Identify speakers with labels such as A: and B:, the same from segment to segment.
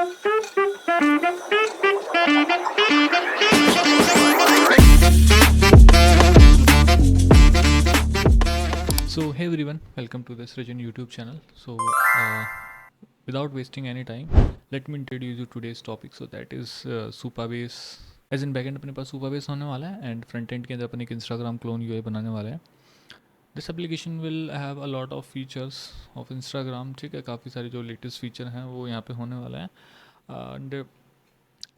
A: So hey everyone, welcome to this Rajan YouTube channel. Without wasting any time, let me introduce you today's topic. So that is Supabase. As in backend अपने पास सुपाबेस होने वाला है and front end के अंदर अपन एक Instagram clone UI बनाने वाले हैं. This application will have a lot of features of Instagram. ठीक है, काफ़ी सारे जो लेटेस्ट फीचर हैं वो यहाँ पे होने वाला है. एंड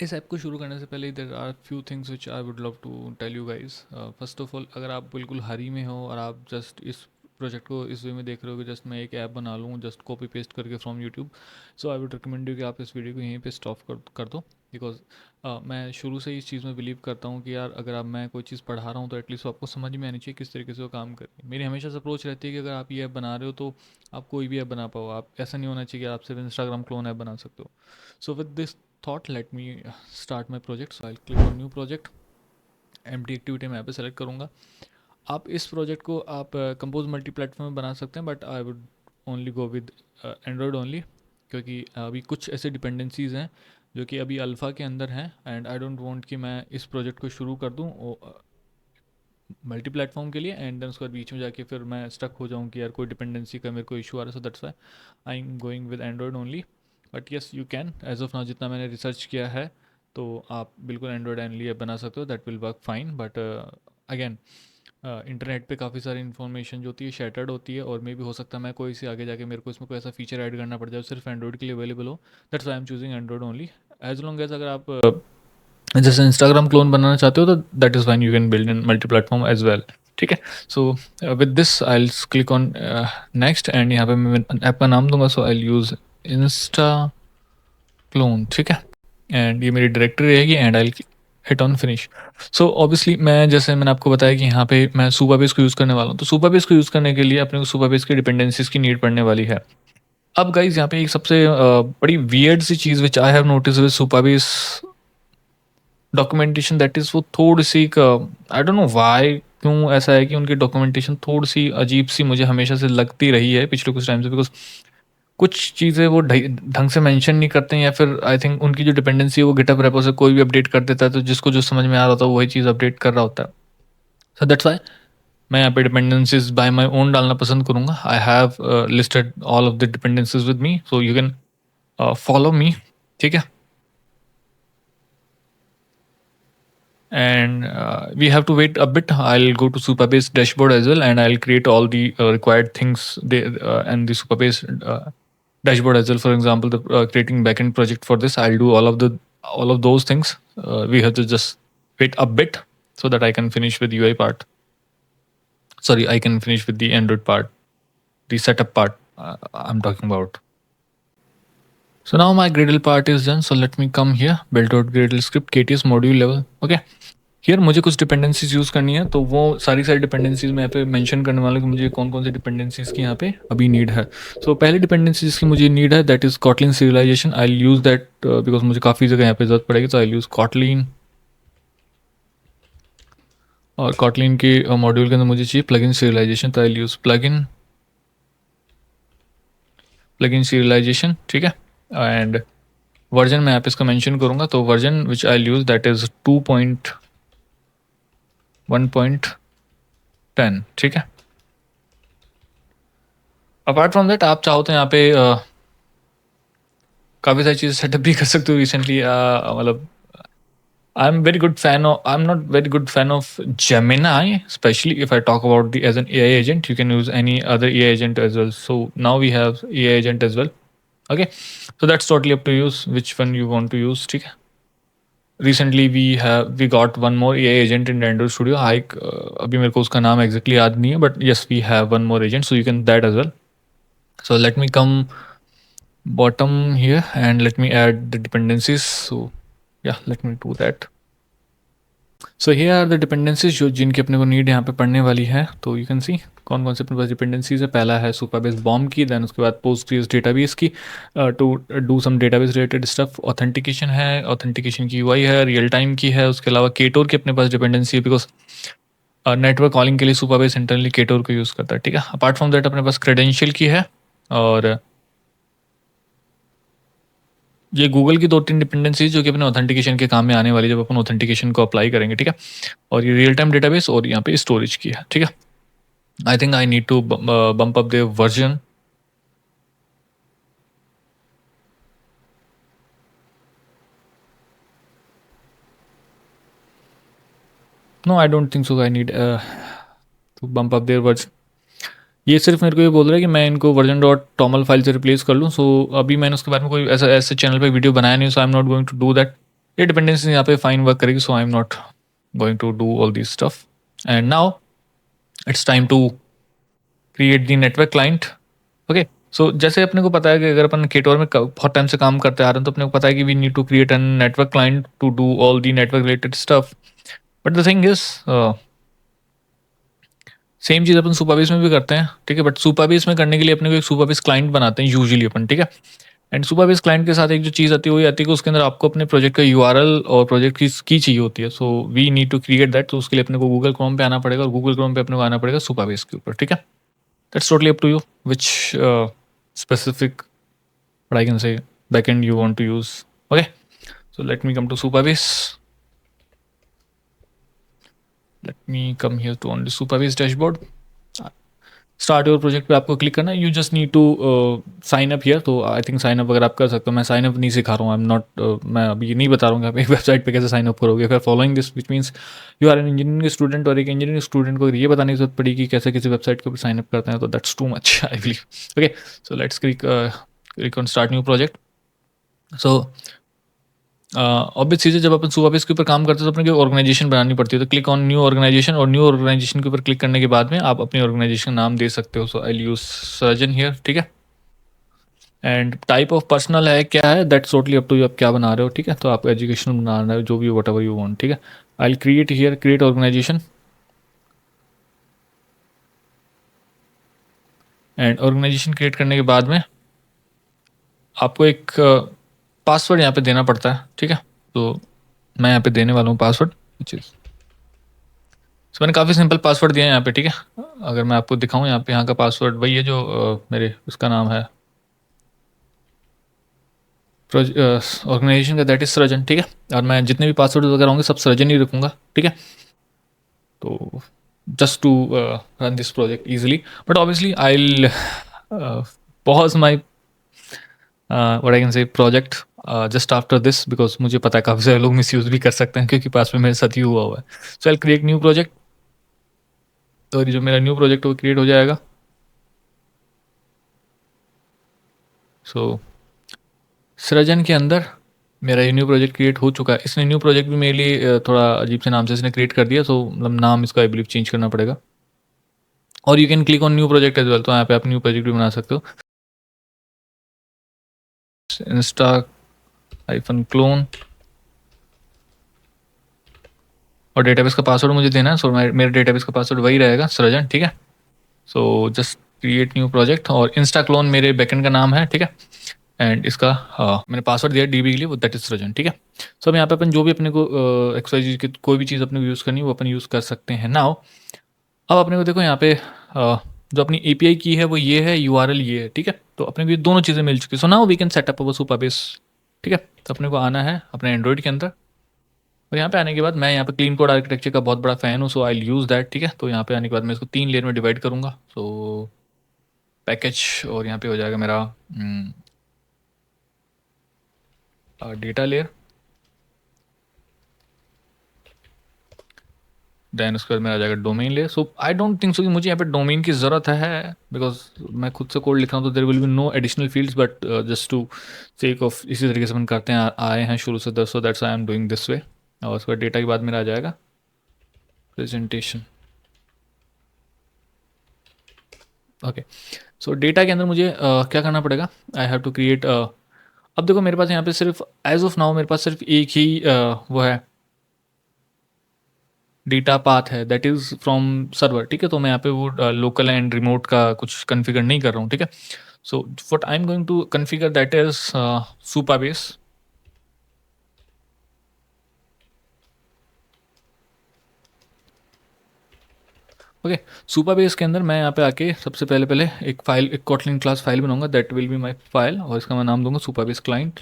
A: इस ऐप को शुरू करने से पहले there are few things which I would love to tell you guys. First of all, अगर आप बिल्कुल हरी में हो और आप जस्ट इस प्रोजेक्ट को इस वे में देख रहे हो कि जस्ट मैं एक ऐप बना लूँ जस्ट कॉपी पेस्ट करके from YouTube, so I would recommend you कि आप इस वीडियो को यहीं पे स्टॉप कर दो. बिकॉज मैं शुरू से ही इस चीज़ में बिलीव करता हूँ कि यार अगर मैं कोई चीज़ पढ़ा रहा हूँ तो एटलीस्ट आपको समझ में आनी चाहिए किस तरीके से वो काम करें. मेरी हमेशा से अप्रोच रहती है कि अगर आप ये ऐप बना रहे हो तो आप कोई भी ऐप बना पाओ. आप ऐसा नहीं होना चाहिए कि आप सिर्फ इंस्टाग्राम क्लोन ऐप बना सकते हो. सो with this thought, let me start my project. So I'll click on new project. empty activity मैं यहाँ पे सेलेक्ट करूँगा. आप इस प्रोजेक्ट को आप कंपोज मल्टी प्लेटफॉर्म में बना सकते हैं, but I would only go with Android only, क्योंकि अभी कुछ ऐसे डिपेंडेंसीज़ हैं जो कि अभी अल्फ़ा के अंदर हैं एंड आई डोंट वांट कि मैं इस प्रोजेक्ट को शुरू कर दूँ मल्टी प्लेटफॉर्म के लिए एंड देन उसके बाद बीच में जाके फिर मैं स्टक हो जाऊँ कि यार कोई डिपेंडेंसी का मेरे को इशू आ रहा है. So that's why I am going with Android only. But yes, you can. As of now जितना मैंने रिसर्च किया है तो आप बिल्कुल एंड्रॉयड ओनली ऐप बना सकते हो. That will work fine. But again, internet पे काफ़ी सारी इन्फॉर्मेशन जो होती है शैटर्ड होती है और मे भी हो सकता है मैं कोई से आगे जाके मेरे को इसमें कोई ऐसा फीचर ऐड करना पड़ जाए सिर्फ एंड्रॉयड के लिए अवेलेबल हो. That's why I am choosing Android only. As long as अगर आप जैसे इंस्टाग्राम क्लोन बनाना चाहते हो तो that is fine, you can build in multi platform as well. ठीक है. So with this I click on next and यहाँ पे मैं ऐप का नाम दूंगा. So I use insta clone. ठीक है, एंड ये मेरी डायरेक्टरी रहेगी and I hit on finish. So obviously मैं जैसे मैंने आपको बताया कि यहाँ पे मैं सुपाबेस को यूज़ करने वाला हूँ. तो सुपाबेस को यूज़ करने के लिए अपने को सुपाबेस की डिपेंडेंसीज की नीड पड़ने वाली है. अब गाइज यहाँ पे एक सबसे बड़ी वियर्ड सी चीज़ which I have notice with Supabase documentation, that is वो थोड़ी सी आई डोंट नो वाई, क्यों ऐसा है कि उनकी डॉक्यूमेंटेशन थोड़ी सी अजीब सी मुझे हमेशा से लगती रही है पिछले कुछ टाइम से. बिकॉज कुछ चीज़ें वो ढंग से मेंशन नहीं करते हैं या फिर आई थिंक उनकी जो डिपेंडेंसी है वो गिटहब रेपो से कोई भी अपडेट कर देता है तो जिसको जो समझ में आ रहा होता है वही चीज़ अपडेट कर रहा होता है. सो दैट्स वाई मैं यहाँ पे डिपेंडेंसीज बाय माई ओन डालना पसंद करूँगा. I have listed all of the dependencies with me, so you can follow me. ठीक है. And we have to wait a bit. I'll go to Supabase dashboard as well and I'll create all the required things and the Supabase dashboard as well. For example, the creating backend project for this, I'll do all of those things. We have to just wait a bit so that I can finish with UI part. Sorry, I can finish with the Android part, the setup part I'm talking about. So now my Gradle part is done. So let me come here, build.gradle script, KTS module level. Okay. Here मुझे कुछ dependencies use करनी है तो वो सारी dependencies मैं यहाँ पे मेंशन करने वाला हूँ कि मुझे कौन कौन सी डिपेंडेंसीज की यहाँ पे अभी नीड है. सो पहली डिपेंडेंसी जिसकी मुझे नीड है that is Kotlin serialisation. I use that because मुझे काफ़ी जगह यहाँ पे ज़रूरत पड़ेगी. तो आई यूज़ कॉटलिन और कॉटलिन के मॉड्यूल के अंदर मुझे चाहिए प्लगइन सीरियलाइजेशन. तो आई यूज़ प्लगइन सीरियलाइजेशन. ठीक है. एंड वर्जन मैं यहाँ पे इसका मेंशन करूँगा. तो version which I use that is 2.1.10. ठीक है. अपार्ट फ्रॉम दैट आप चाहो तो यहाँ पे काफ़ी सारी चीज़ें सेटअप भी कर सकते हो. रिसेंटली मतलब I'm not very good fan of Gemini, especially if I talk about the as an AI agent. You can use any other AI agent as well. So now we have AI agent as well. Okay, so that's totally up to you which one you want to use. ठीक है. Recently we got one more AI agent in Android Studio. अभी मेरे को उसका नाम exactly याद नहीं है, but yes we have one more agent, so you can that as well. So let me come bottom here and let me add the dependencies. So yeah, let me do that. So here are the dependencies जो जिनकी अपने को need यहाँ पे पढ़ने वाली है. तो यू कैन सी कौन कौन से अपने पास डिपेंडेंसीज है. पहला है सुपरबेस बॉम्ब की, देन उसके बाद पोस्टग्रेस डेटाबेस की to do some database related stuff. Authentication है, ऑथेंटिकेशन की यूआई है, रियल टाइम की है. उसके अलावा केटोर की अपने पास डिपेंडेंसी है बिकॉज नेटवर्क कॉलिंग के लिए सुपरबेस इंटरनली केटोर को यूज़ करता है. ठीक है. अपार्ट फ्रॉम दैट अपने पास क्रेडेंशियल की है और ये गूगल की 2-3 डिपेंडेंसीज जो कि अपने ऑथेंटिकेशन के काम में आने वाली, जब अपन ऑथेंटिकेशन को अप्लाई करेंगे, ठीक है। और ये रियल टाइम डेटाबेस और यहाँ पे स्टोरेज की है, ठीक है। I think I need to bump up the version. No, I don't think so I need to bump up their version. ये सिर्फ मेरे को ये बोल रहा है कि मैं इनको वर्जन डॉट टॉमल फाइल से रिप्लेस कर लूँ। सो अभी मैंने उसके बारे में कोई ऐसा ऐसे चैनल पे वीडियो बनाया नहीं, so I am not going to do that. ये डिपेंडेंसी यहाँ पे फाइन वर्क करेगी, so I am not going to do all this stuff. And now it's time to create the network client. Okay, so जैसे अपने को पता है कि अगर अपन केटोर में बहुत टाइम से काम करते आ रहे हैं, तो अपने को पता है कि we need to create an network client to do all the network related stuff. But the thing is, same चीज़ अपन सुपरबेस में भी करते हैं, ठीक है। बट सुपरबेस में करने के लिए अपने को एक सुपरबेस क्लाइंट बनाते हैं यूजुअली अपन, ठीक है। एंड सुपरबेस क्लाइंट के साथ एक जो चीज़ आती है, वो ये आती है कि उसके अंदर आपको अपने प्रोजेक्ट का यूआरएल और प्रोजेक्ट की चाहिए होती है। So we need to create that. तो उसके लिए अपने को गूगल क्रोम पे आना पड़ेगा, और गूगल क्रोम पे अपने को आना पड़ेगा सुपरबेस के ऊपर, ठीक है। That's totally up to you which specific, what I can say, backend you want to use. Okay, so let me come to Supabase. Let me come here to on the Supabase dashboard. Start your project पे आपको click करना है। You just need to sign up here. तो I think sign up अगर आप कर सकते हो, मैं साइन अप नहीं सिखा रहा हूँ, आई एम नॉट, मैं अभी ये नहीं बता रहा हूँ कि आप एक वेबसाइट पे कैसे साइन अप करोगे। फिर following this which means you are an engineering student, और एक इंजीनियरिंग स्टूडेंट को ये बताने की जरूरत पड़ी कि कैसे किसी वेबसाइट के ऊपर साइन अप करते हैं, तो that's too much I believe. Okay, so let's click on start new project. So obvious चीज़ है, जब अपन सुपरबेस के ऊपर काम करते हैं तो अपने को ऑर्गेनाइजेशन बनानी पड़ती है। तो क्लिक ऑन न्यू ऑर्गेनाइजेशन, और न्यू ऑर्गेनाइजेशन के ऊपर क्लिक करने के बाद में आप अपनी ऑर्गेनाइजेशन नाम दे सकते हो। So I use surgeon here, ठीक है। एंड टाइप ऑफ पर्सनल है क्या है, that's totally up to you, आप क्या बना रहे हो, ठीक है। तो आप एजुकेशन बना रहे हो, जो भी वट एवर यू वांट, ठीक है। I create here create organization, and organization create करने के बाद में आपको एक पासवर्ड यहाँ पे देना पड़ता है, ठीक है। तो मैं यहाँ पे देने वाला हूँ पासवर्ड, विच इज़, सो मैंने काफ़ी सिंपल पासवर्ड दिया है यहाँ पे, ठीक है। अगर मैं आपको दिखाऊँ यहाँ पे, यहाँ का पासवर्ड वही है जो मेरे उसका नाम है ऑर्गेनाइजेशन का, दैट इज सृजन, ठीक है। और मैं जितने भी पासवर्ड वगैरह होंगे सब सृजन ही रखूँगा, ठीक है। तो just to run this project easily, but obviously I will pause my what I can say project just after this, because मुझे पता है काफ़ी सारे लोग मिसयूज़ भी कर सकते हैं, क्योंकि पास में मेरे साथ ही हुआ हुआ है। So I create new project, तो जो मेरा न्यू प्रोजेक्ट वो क्रिएट हो जाएगा। सो सृजन के अंदर मेरा ये न्यू प्रोजेक्ट क्रिएट हो चुका है। इसने न्यू प्रोजेक्ट भी मेरे लिए थोड़ा अजीब से नाम से इसने क्रिएट कर दिया, तो मतलब नाम इसका आई बिलीव चेंज करना पड़ेगा। और you can click on new project as well, तो यहाँ पे आप न्यू प्रोजेक्ट भी बना सकते हो। इंस्टा हाइफन क्लोन, और डेटाबेस का पासवर्ड मुझे देना है। सो मेरे डेटाबेस का पासवर्ड वही रहेगा, सृजन, ठीक है। So just create new project, और इंस्टा क्लोन मेरे बैकएंड का नाम है, ठीक है। एंड इसका मैंने पासवर्ड दिया डीबी के लिए, वो दैट इज सृजन, ठीक है। सो अब यहाँ पे अपन जो भी अपने को एक्सरसाइज की कोई भी चीज़ अपने को यूज़ करनी है वो अपन यूज़ कर सकते हैं। नाउ अब अपने को देखो यहाँ पे जो अपनी एपीआई की है वो ये है, यूआरएल ये है, ठीक है। तो अपने को ये दोनों चीज़ें मिल चुकी है। So now we can setup our Supabase, ठीक है। तो अपने को आना है अपने एंड्रॉइड के अंदर, और यहाँ पे आने के बाद मैं यहाँ पे क्लीन कोड आर्किटेक्चर का बहुत बड़ा फ़ैन हूँ, सो आई यूज़ दैट, ठीक है। तो यहाँ पे आने के बाद मैं इसको 3 लेयर में डिवाइड करूँगा। सो पैकेज, और यहाँ पे हो जाएगा मेरा डेटा लेयर, देन उसके बाद मेरा आ जाएगा domain layer. So I don't think सो कि मुझे यहाँ पे डोमेन की ज़रूरत है, बिकॉज मैं खुद से कोड लिख रहा हूँ, तो there will be no additional fields, but just to sake of इसी तरीके से अपन करते हैं आए हैं शुरू से, so that's I am doing this way. और उसके बाद डेटा के बाद मेरा आ जाएगा प्रेजेंटेशन। ओके, सो डेटा के अंदर मुझे क्या करना पड़ेगा, आई हैव टू क्रिएट, अब देखो मेरे पास यहाँ पे सिर्फ एज ऑफ नाउ मेरे पास सिर्फ एक ही वो है डेटा पाथ है, दैट इज़ फ्रॉम सर्वर, ठीक है। तो मैं यहाँ पे वो लोकल एंड रिमोट का कुछ कन्फिगर नहीं कर रहा हूँ, ठीक है। So what I am going to configure that is Supabase. Okay, Supabase के अंदर मैं यहाँ पे आके सबसे पहले एक फाइल, एक कॉटलिन क्लास फाइल बनाऊंगा, that will be my file, और इसका मैं नाम दूंगा सुपरबेस क्लाइंट।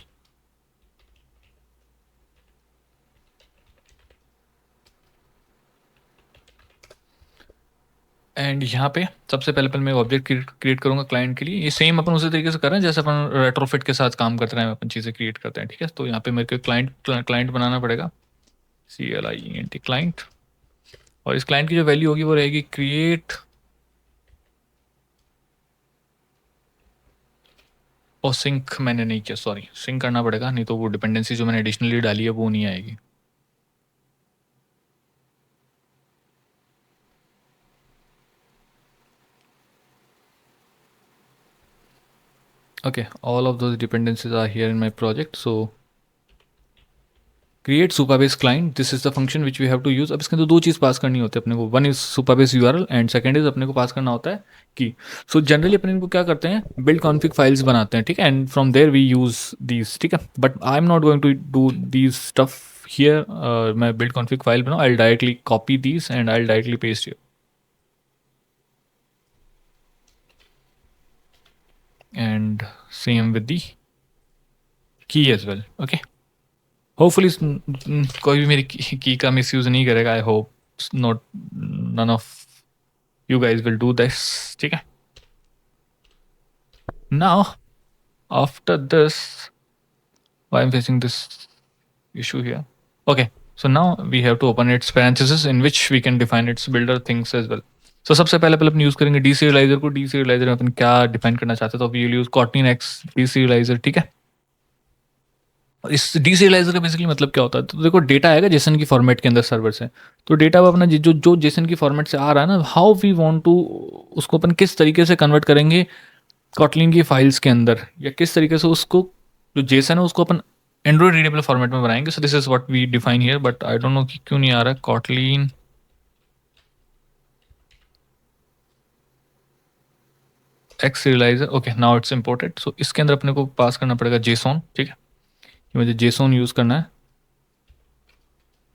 A: एंड यहाँ पे सबसे पहले मैं ऑब्जेक्ट क्रिएट करूँगा क्लाइंट के लिए। ये सेम अपन उसी तरीके से कर रहे हैं जैसे अपन रेट्रोफिट के साथ काम करते हैं, अपन चीज़ें क्रिएट करते हैं, ठीक है। तो यहाँ पे मेरे को क्लाइंट बनाना पड़ेगा, CLIENT क्लाइंट, और इस क्लाइंट की जो वैल्यू होगी वो रहेगी क्रिएट, और सिंक मैंने नहीं किया, सॉरी, सिंक करना पड़ेगा, नहीं तो वो डिपेंडेंसी जो मैंने एडिशनली डाली है वो नहीं आएगी। Okay, all of those dependencies are here in my project. So create Supabase client, this is the function which we have to use. अब इसके अंदर दो चीज़ पास करनी होती है अपने को, one is Supabase URL and second is अपने को पास करना होता है की। सो जनरली अपन इनको क्या करते हैं, बिल्ड कॉन्फिग फाइल्स बनाते हैं, ठीक है, and from there we use these, ठीक है। But I am not going to do these stuff here. मैं बिल्ड कॉन्फिग फाइल बनाऊँ, I directly copy these and I directly paste here, and same with the key as well. Okay, hopefully कोई भी मेरी की का misuse नहीं करेगा। I hope not, none of you guys will do this, ठीक है। Now after this, why I am facing this issue here? Okay, so now we have to open its parenthesis in which we can define its builder things as well. So सबसे पहले अपन use करेंगे डीसीरियलाइजर को। डीसीरियलाइजर में अपन क्या define करना चाहते हैं, तो we will use Kotlin X deserializer, ठीक है। इस डीसीरियलाइजर का बेसिकली मतलब क्या होता है, तो देखो डेटा आएगा जेसन की फॉर्मेट के अंदर सर्वर से, तो डेटा अपना जो जेसन की फॉर्मेट से आ रहा है ना, हाउ वी वांट टू, उसको अपन किस तरीके से कन्वर्ट करेंगे कॉटलिन की फाइल्स के अंदर, या किस तरीके से उसको जो जेसन है उसको अपन एंड्रॉइड रीडेबल फॉर्मेट में बनाएंगे। So this is what we define here, but I don't know कि क्यों नहीं आ रहा है Kotlin X serializer. Okay, now it's imported. सो इसके अंदर अपने को पास करना पड़ेगा जेसोन, ठीक है, मुझे जेसोन यूज़ करना है,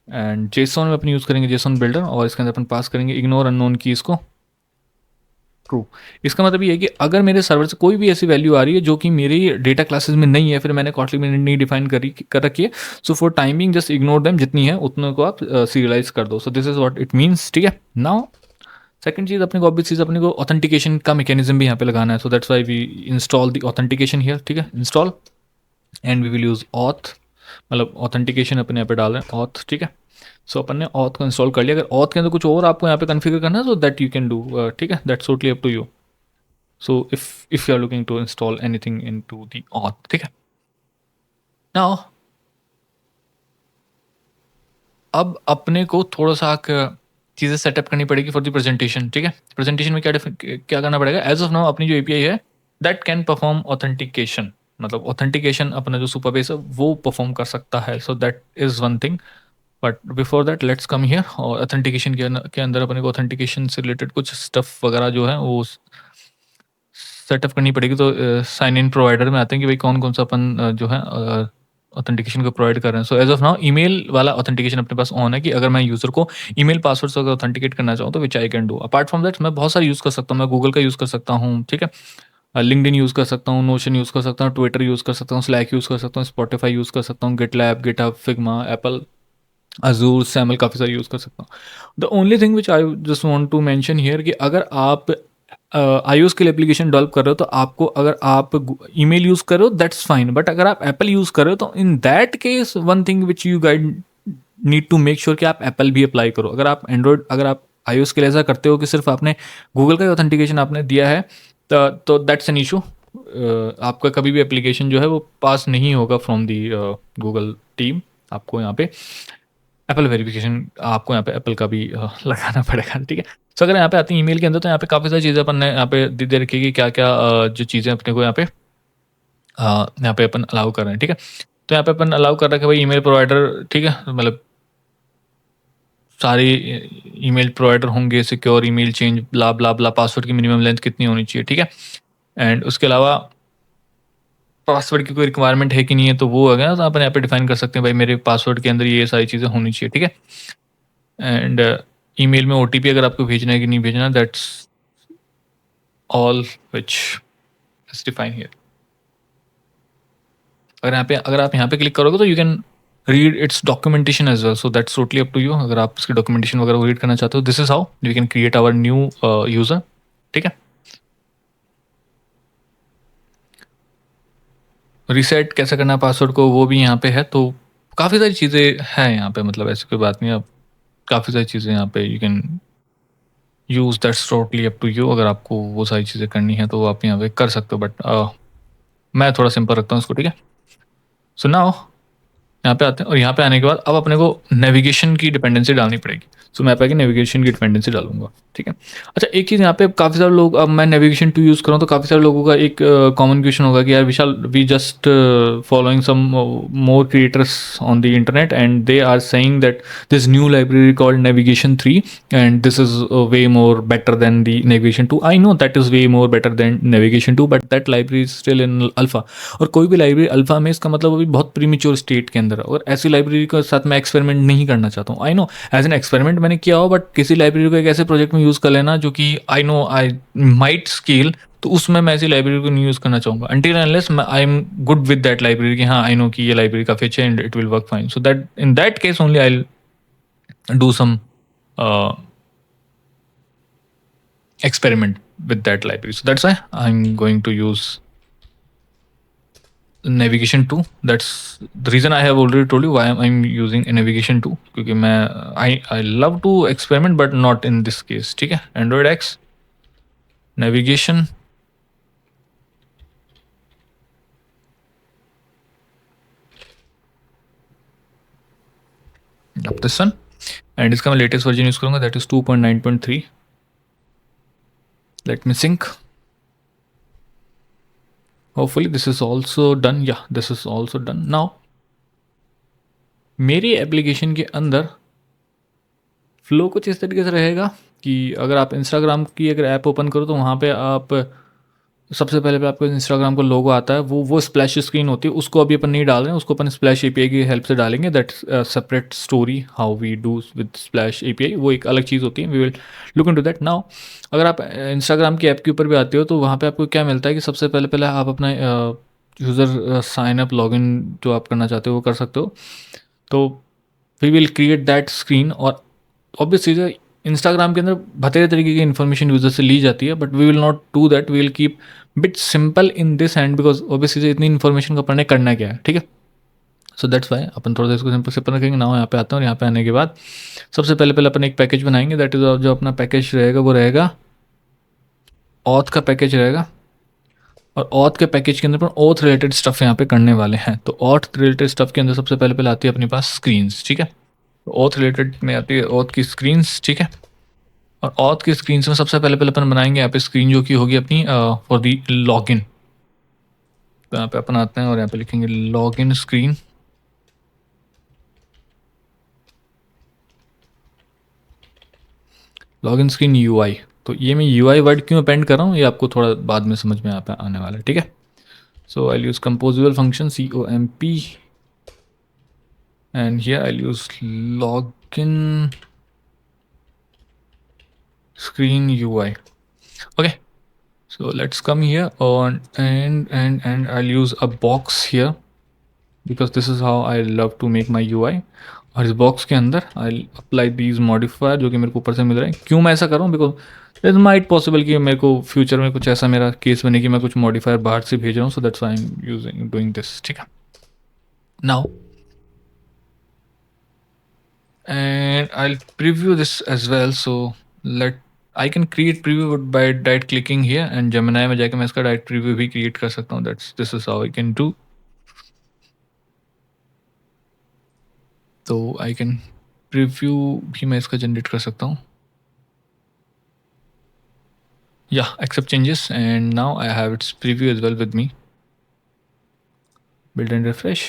A: एंड जेसोन में अपन यूज़ करेंगे जेसोन बिल्डर, और इसके अंदर अपन पास करेंगे इग्नोर अननोन कीज़ को ट्रू। इसका मतलब ये है कि अगर मेरे सर्वर से कोई भी ऐसी वैल्यू आ रही है जो कि मेरी डेटा क्लासेस में नहीं है, फिर मैंने कॉटली में नहीं डिफाइन कर रखी है, so for timing just ignore them, जितनी है उतने को आप सीरियलाइज कर दो। सो this is what it means, ठीक है। नाउ सेकंड चीज़ अपने को, ऑब्वियस चीज़ अपने को ऑथेंटिकेशन का मैकेनिज्म भी यहाँ पे लगाना है, so that's why we install the authentication here, ठीक है, install, and we will use auth, मतलब ऑथेंटिकेशन अपने यहाँ पे डाल रहे हैं ऑथ, ठीक है। सो अपन ने ऑथ को इंस्टॉल कर लिया। अगर ऑथ के अंदर कुछ और आपको यहाँ पे कन्फिगर करना है, so that you can do, ठीक है, that's totally up to you. So if you are looking to install anything into the auth, ठीक है। Now अब अपने को थोड़ा सा चीज़ें सेटअप करनी पड़ेगी फॉर द प्रेजेंटेशन, ठीक है। प्रेजेंटेशन में क्या करना पड़ेगा, एज ऑफ नाउ अपनी जो एपीआई है दैट कैन परफॉर्म ऑथेंटिकेशन, मतलब ऑथेंटिकेशन अपना जो सुपरबेस है वो परफॉर्म कर सकता है, so that is one thing. But before that let's come here, और ऑथेंटिकेशन के अंदर अपने को ऑथेंटिकेशन से रिलेटेड कुछ स्टफ वगैरह जो है वो सेटअप करनी पड़ेगी। तो साइन इन प्रोवाइडर में आते हैं कि भाई कौन कौन सा अपन जो है ऑथेंटिकेशन को प्रोवाइड कर रहे हैं। So as of now email वाला ऑथेंटिकेशन अपने पास ऑन है, कि अगर मैं यूज़र को ईमेल पासवर्ड से अगर ऑथेंटिकेट करना चाहूँ तो which I can do. Apart from that मैं बहुत सारे यूज़ कर सकता हूँ, मैं गूगल का यूज़ कर सकता हूँ, ठीक है, लिंक्डइन यूज़ कर सकता हूँ, नोशन यूज़ कर सकता हूँ, ट्विटर यूज़ कर सकता हूँ, स्लैक यूज़ कर सकता हूँ, स्पॉटिफाई यूज़ कर सकता हूँ, GitLab, GitHub, Figma, Apple, Azure, SAML, काफ़ी सारे यूज़ कर सकता हूँ। The only thing which I just want to mention here कि अगर आप iOS के लिए एप्लीकेशन डेवलप कर रहे हो, तो आपको, अगर आप ईमेल यूज़ कर रहे हो दैट्स फाइन, बट अगर आप एप्पल यूज़ कर रहे हो तो in that case one thing which you guys need to make sure कि आप एप्पल भी अप्लाई करो। अगर आप एंड्रॉयड, अगर आप iOS के लिए ऐसा करते हो कि सिर्फ आपने गूगल का ही ऑथेंटिकेशन आपने दिया है, तो दैट्स एन इशू। आपका कभी भी एप्लीकेशन जो है वो पास नहीं होगा फ्रॉम दी गूगल टीम। आपको यहाँ पे एप्पल वेरिफिकेशन, आपको यहाँ पे एप्पल का भी लगाना पड़ेगा, ठीक है। सो अगर यहाँ पे आती है ईमेल के अंदर, तो यहाँ पे काफ़ी सारी चीज़ें अपन ने यहाँ पे दे रखी कि क्या क्या जो चीज़ें अपने को यहाँ पे अपन अलाउ कर रहे हैं, ठीक है। तो यहाँ पे अपन अलाउ कर रहे हैं कि भाई ईमेल प्रोवाइडर, ठीक है, मतलब सारे ईमेल प्रोवाइडर होंगे, सिक्योर ईमेल चेंज, ब्ला ब्ला ब्ला, पासवर्ड की मिनिमम लेंथ कितनी होनी चाहिए, ठीक है। एंड उसके अलावा पासवर्ड की कोई रिक्वायरमेंट है कि नहीं है, तो वो हो गया, तो अपन यहाँ पे डिफाइन कर सकते हैं भाई मेरे पासवर्ड के अंदर ये सारी चीज़ें होनी चाहिए, ठीक है। एंड ईमेल में OTP अगर आपको भेजना है कि नहीं भेजना, that's all which is define here. अगर आप यहाँ पे क्लिक करोगे तो you can read its documentation as well. So that's totally up to you. अगर आप इसकी documentation वगैरह read करना चाहते हो, this is how we can create our new user. ठीक है. रीसेट कैसे करना है पासवर्ड को वो भी यहाँ पे है. तो काफ़ी सारी चीज़ें हैं यहाँ पे, मतलब ऐसी कोई बात नहीं है. काफ़ी सारी चीज़ें यहाँ पे you can use, that's totally up to you. अगर आपको वो सारी चीज़ें करनी है तो आप यहाँ पे कर सकते हो, बट मैं थोड़ा सिंपल रखता हूँ इसको. ठीक है. सो नाउ यहाँ पे आते हैं, और यहाँ पे आने के बाद अब अपने को नेविगेशन की डिपेंडेंसी डालनी पड़ेगी. सो मैं पे नेविगेशन की डिपेंडेंसी डालूंगा. ठीक है. अच्छा, एक चीज़ यहाँ पे काफ़ी सारे लोग, अब मैं नेविगेशन टू यूज़ करूँ तो काफ़ी सारे लोगों का एक कॉमन क्वेश्चन होगा कि यार Vishal, we just following some more creators on the internet and they are saying that this new library called navigation 3 and this is way more better than the navigation 2. I know that is way more better than navigation 2, but that library is still in alpha. और कोई भी library alpha में, इसका मतलब अभी बहुत premature state के अंदर है, और ऐसी लाइब्रेरी के साथ मैं एक्सपेरिमेंट नहीं करना चाहता हूँ. I know as an experiment मैंने किया हो, बट किसी लाइब्रेरी को एक ऐसे प्रोजेक्ट में यूज़ कर लेना जो कि I know I might scale, तो उसमें मैं ऐसी लाइब्रेरी को नहीं यूज़ करना चाहूँगा until unless I am good with that library कि हाँ आई नो कि ये लाइब्रेरी काफ़ी अच्छी है and it will work fine. So that in that case only I do some experiment with that library. So that's why I'm going to use navigation 2. That's the reason I have already told you why I'm using a navigation 2, क्योंकि मैं I love to experiment but not in this case. ठीक है. Android X navigation, up this one, and इसका मैं latest version use करूँगा, that is 2.9.3. Let me sync. Hopefully this is also done. Yeah, this is also done. Now मेरी application के अंदर flow कुछ इस तरीके से रहेगा कि अगर आप इंस्टाग्राम की अगर ऐप ओपन करो तो वहाँ पे आप सबसे पहले पे आपको इंस्टाग्राम का लोगो आता है, वो स्प्लैश स्क्रीन होती है. उसको अभी अपन नहीं डाल रहे हैं, उसको अपन स्प्लैश एपीआई की हेल्प से डालेंगे. That separate story how we do with splash API, वो एक अलग चीज़ होती है. We will look into that. Now अगर आप इंस्टाग्राम की ऐप के ऊपर भी आते हो तो वहाँ पे आपको क्या मिलता है कि सबसे पहले पहले आप अपना यूज़र साइन अप लॉगिन जो आप करना चाहते हो वो कर सकते हो. तो we will create that screen. और ऑब्वियस चीज़ है, इंस्टाग्राम के अंदर बतेरे तरीके की इन्फॉर्मेशन यूजर से ली जाती है, but we will not do that. We will keep bit simple in this hand, because obvious चीज़ इतनी इन्फॉर्मेशन का पढ़ने करना क्या है. ठीक है. सो दैट्स वाई अपन थोड़ा सा इसको सिंपल सिंपल रखेंगे. ना यहाँ पे आते हैं, और यहाँ पे आने के बाद सबसे पहले पहले अपन एक पैकेज बनाएंगे. दैट इज जो अपना पैकेज रहेगा वो रहेगा ऑथ का पैकेज रहेगा. और ऑथ के पैकेज के अंदर पर ऑथ रिलेटेड स्टफ यहाँ पे करने वाले हैं. तो ऑथ रिलेटेड स्टफ के अंदर सबसे पहले पहले आती है अपने पास स्क्रीन्स. ठीक है. ऑथ रिलेटेड में आती है ऑथ की स्क्रीन्स. ठीक है. और ऑथ की स्क्रीन में सबसे पहले पहले अपन बनाएंगे यहाँ पे स्क्रीन जो कि होगी अपनी फॉर दी लॉगिन. तो यहाँ पे अपन आते हैं और यहाँ पे लिखेंगे login screen. Login screen UI. तो ये मैं यूआई वर्ड क्यों अपेंड कर रहा हूँ ये आपको थोड़ा बाद में समझ में यहाँ पे आने वाला है. ठीक है. So I use composable function COMP and here I use login screen UI. Okay, so let's come here on and I'll use a box here because this is how I love to make my UI. और इस box के अंदर I apply these modifier जो कि मेरे को ऊपर से मिल रहा है. क्यों मैं ऐसा कर रहा हूँ? बिकॉज इट माइट पॉसिबल कि मेरे को फ्यूचर में कुछ ऐसा मेरा केस बने कि मैं कुछ मॉडिफायर बाहर से भेज रहा हूँ. सो that's why I am using doing this. ठीक है. Now and I'll preview this as well. So I can create preview by direct clicking here and Gemini में जाके मैं इसका direct preview भी create कर सकता हूँ. This is how I can do. तो I can preview भी मैं इसका generate कर सकता हूँ. Yeah, accept changes and now I have its preview as well with me. Build and refresh.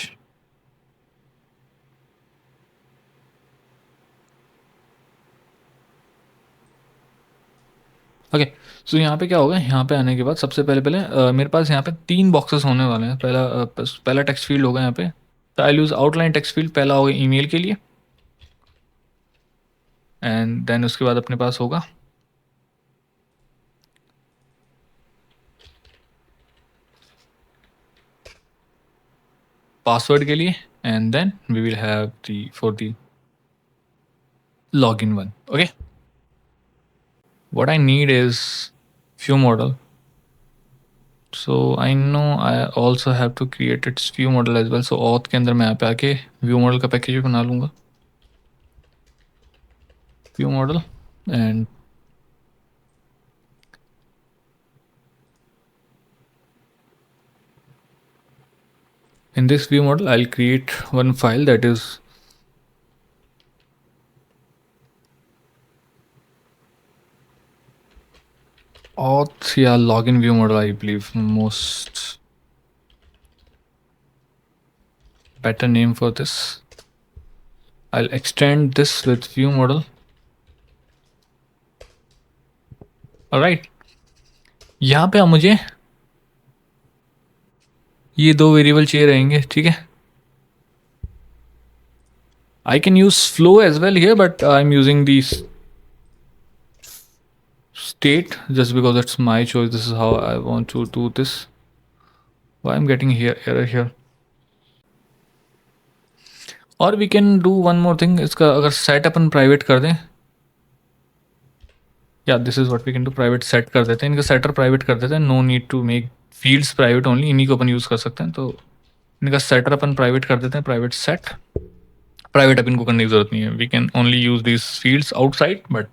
A: Okay. So यहाँ पे क्या होगा, यहाँ पे आने के बाद सबसे पहले पहले मेरे पास यहाँ पे 3 बॉक्सेस होने वाले हैं. पहला टेक्स्ट फील्ड होगा यहाँ पे. तो आई यूज़ आउटलाइन टेक्स्ट फील्ड. पहला होगा ईमेल के लिए एंड देन उसके बाद अपने पास होगा पासवर्ड के लिए and then we will have the login one. Okay, what I need is view model. So I know I also have to create its view model as well. So auth के अंदर मैं यहाँ पे आके view model का package भी बना लूँगा, view model, and in this view model I'll create one file that is auth या login view model. I believe most better name for this. I'll extend this with view model. Alright, यहाँ पे मुझे ये दो variable चाहिए रहेंगे, ठीक है. I can use flow as well here, but I'm using these state just because it's my choice. This is how I want to do this. Why I'm getting here error here. और we can do one more thing. इसका अगर set अपन private कर दें, yeah, this is what we can do. Private set कर देते हैं, इनका setter private कर देते हैं. No need to make fields private only. इन्हीं को अपन यूज़ कर सकते हैं. तो इनका setter अपन private कर देते हैं. Private set. Private अब इनको करने की ज़रूरत नहीं है. We can only use these fields outside, but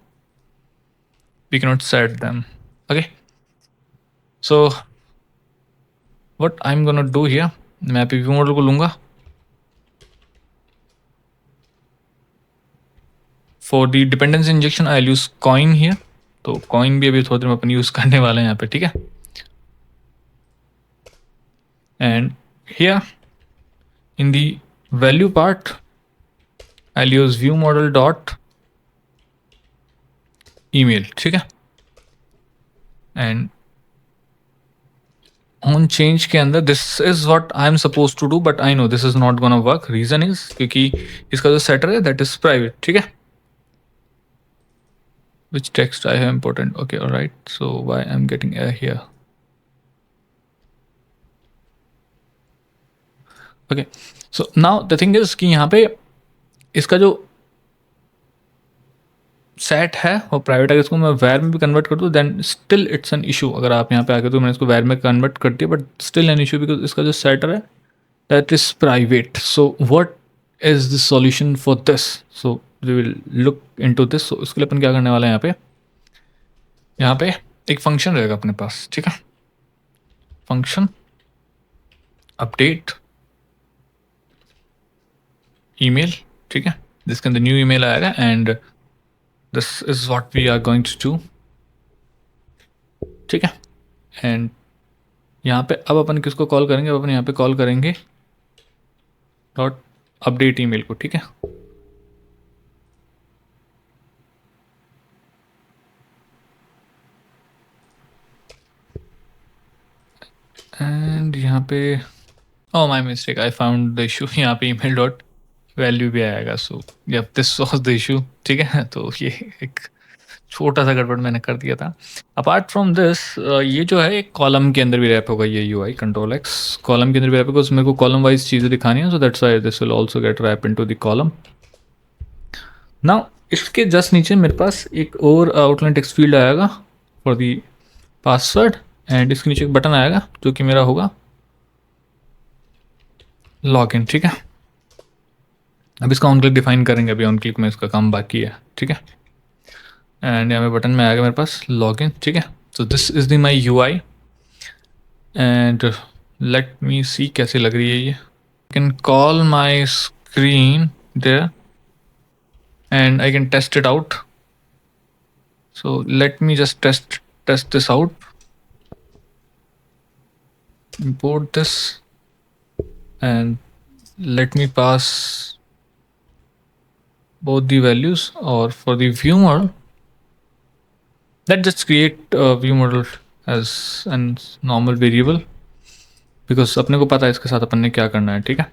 A: we cannot set them. Okay. So what I'm gonna do here, मैं view model को लूँगा. For the dependency injection I'll use coin here. तो coin भी अभी थोड़ी देर में अपन यूज़ करने वाले हैं यहाँ पे, ठीक है. And here in the value part I'll use view model dot email, ठीक है. And on change के अंदर this is what I'm supposed to do, but I know this is not gonna work. Reason is क्योंकि इसका जो setter है that is private, ठीक है. Which text I have important? Okay, all right. So why I'm getting error here? Okay, so now the thing is कि यहाँ पे इसका जो सेट है वो प्राइवेट, अगर इसको मैं वैर में भी कन्वर्ट कर दूँ then still it's an issue. अगर आप यहाँ पे आके तो मैंने इसको वैर में कन्वर्ट कर दिया, but still an issue because इसका जो सेटर है that is private. So what is the solution for this? So we will look into this. सो इसके लिए अपन क्या करने वाला है, यहाँ पे एक फंक्शन रहेगा अपने पास, ठीक है. फंक्शन अपडेट ईमेल, ठीक है, जिसके अंदर न्यू ईमेल आएगा and this is what we are going to do, ठीक है. एंड यहाँ पे अब अपन किसको कॉल करेंगे? अब अपन यहाँ पे कॉल करेंगे डॉट अपडेट ईमेल को, ठीक है. एंड यहाँ पे oh my mistake, I found the issue. यहाँ पे ईमेल डॉट वैल्यू भी आएगा. So yup, this was the issue, ठीक है. तो ये एक छोटा सा गड़बड़ मैंने कर दिया था. अपार्ट फ्रॉम दिस ये जो है एक कॉलम के अंदर भी रैप होगा. ये UI कंट्रोल एक्स कॉलम के अंदर भी रैप होगा. उसमें मेरे को कॉलम वाइज चीज़ें दिखानी है. So that's why this will also get wrap into the column. Now इसके जस्ट नीचे मेरे पास एक और आउटलाइन टेक्स्ट फील्ड आएगा फॉर द पासवर्ड एंड इसके नीचे एक बटन आएगा जो कि मेरा होगा लॉगिन, ठीक है. अब इसका ऑन क्लिक डिफाइन करेंगे. अभी ऑन क्लिक में इसका काम बाकी है, ठीक है. एंड यहाँ पे बटन में आएगा मेरे पास लॉगिन, ठीक है. So this is the my UI and let me see कैसे लग रही है ये. Can call my screen there and I can test it out. So let me just test this out. import this and let me pass both the values. Or for the view model, let's just create a view model as a normal variable because अपने को पता है इसके साथ अपन ने क्या करना है, ठीक है.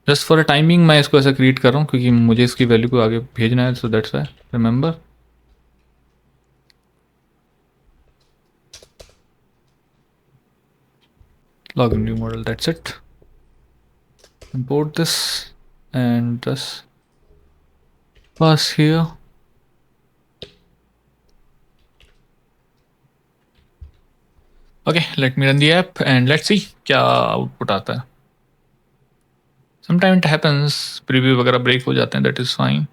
A: जस्ट फॉर अ टाइमिंग मैं इसको ऐसा क्रिएट कर रहा हूँ क्योंकि मुझे इसकी वैल्यू को आगे भेजना है. So that's why remember. login view model, that's it. Import this and just pass here. Okay, let me run the app and let's see क्या output आता है. Sometimes it happens, preview वगैरह break हो जाते हैं, that is fine.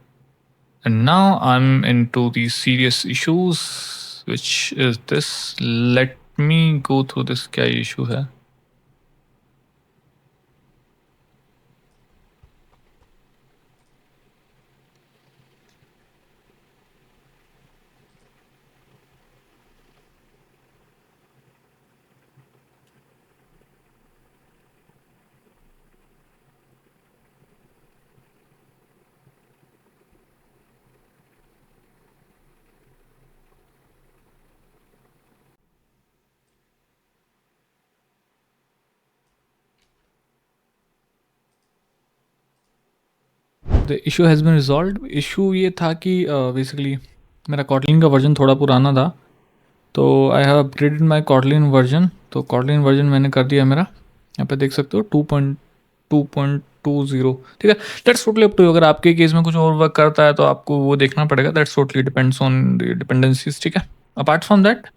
A: And now I'm into these serious issues, which is this. Let me go through this. क्या issue है? The issue has been resolved. Issue ये था कि basically मेरा Kotlin का वर्जन थोड़ा पुराना था, तो I have upgraded my Kotlin version. तो Kotlin वर्जन मैंने कर दिया मेरा, यहाँ पे देख सकते हो 2.2.20. ठीक है, that's totally up to you. अगर आपके केस में कुछ और वर्क करता है तो आपको वो देखना पड़ेगा. That's totally depends on the dependencies. ठीक है, अपार्ट फ्रॉम दैट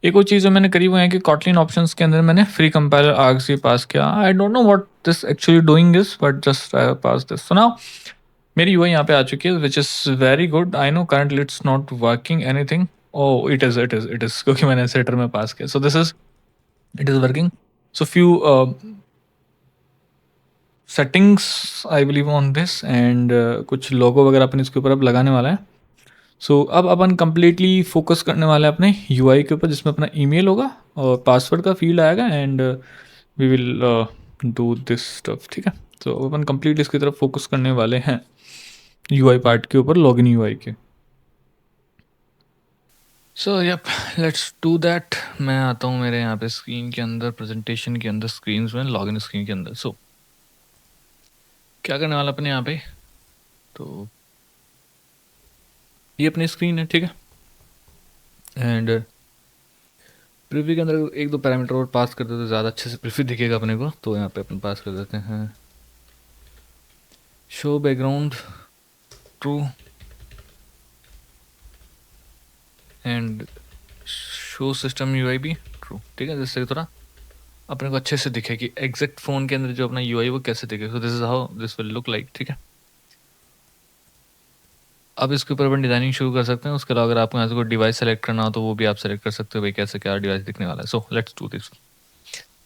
A: एक और चीज़ जो मैंने करी वो है कि Kotlin ऑप्शंस के अंदर मैंने फ्री कंपाइलर आर्ग्स पास किया. I don't know what this actually doing is, but just I have pass this. So now मेरी यूआई यहाँ पे आ चुकी है, which is very good. I know currently it's not working anything. Oh it is क्योंकि मैंने setter में pass किया. So this is it is working. So few settings I believe on this and कुछ लोगो वगैरह अपन इसके ऊपर अब लगाने वाला है. सो अब अपन कंप्लीटली फोकस करने वाले हैं अपने यूआई के ऊपर, जिसमें अपना ईमेल होगा और पासवर्ड का फील्ड आएगा and we will do this stuff. ठीक है, तो अपन कंप्लीटली इसकी तरफ फोकस करने वाले हैं यूआई पार्ट के ऊपर, लॉगिन यूआई के. So yup, let's do that. मैं आता हूँ मेरे यहाँ पे स्क्रीन के अंदर, प्रेजेंटेशन के अंदर, स्क्रीन में, लॉगिन स्क्रीन के अंदर. सो क्या करने वाला अपने यहाँ पे, तो ये अपनी स्क्रीन है. ठीक है, एंड प्रीव्यू के अंदर एक दो पैरामीटर और पास कर देते तो ज़्यादा अच्छे से प्रीव्यू दिखेगा अपने को. तो यहाँ पे अपन पास कर देते हैं show background true and show system UI भी ट्रू. ठीक है, जिससे थोड़ा अपने को अच्छे से दिखे कि एग्जैक्ट फ़ोन के अंदर जो अपना यूआई वो कैसे दिखे. सो this is how this will look like. ठीक है, अब इसके ऊपर अपन डिज़ाइनिंग शुरू कर सकते हैं. उसके अलावा अगर आपको यहाँ से कोई डिवाइस सेलेक्ट करना हो तो वो भी आप सेलेक्ट कर सकते हो, भाई कैसे क्या डिवाइस दिखने वाला है. So let's do this.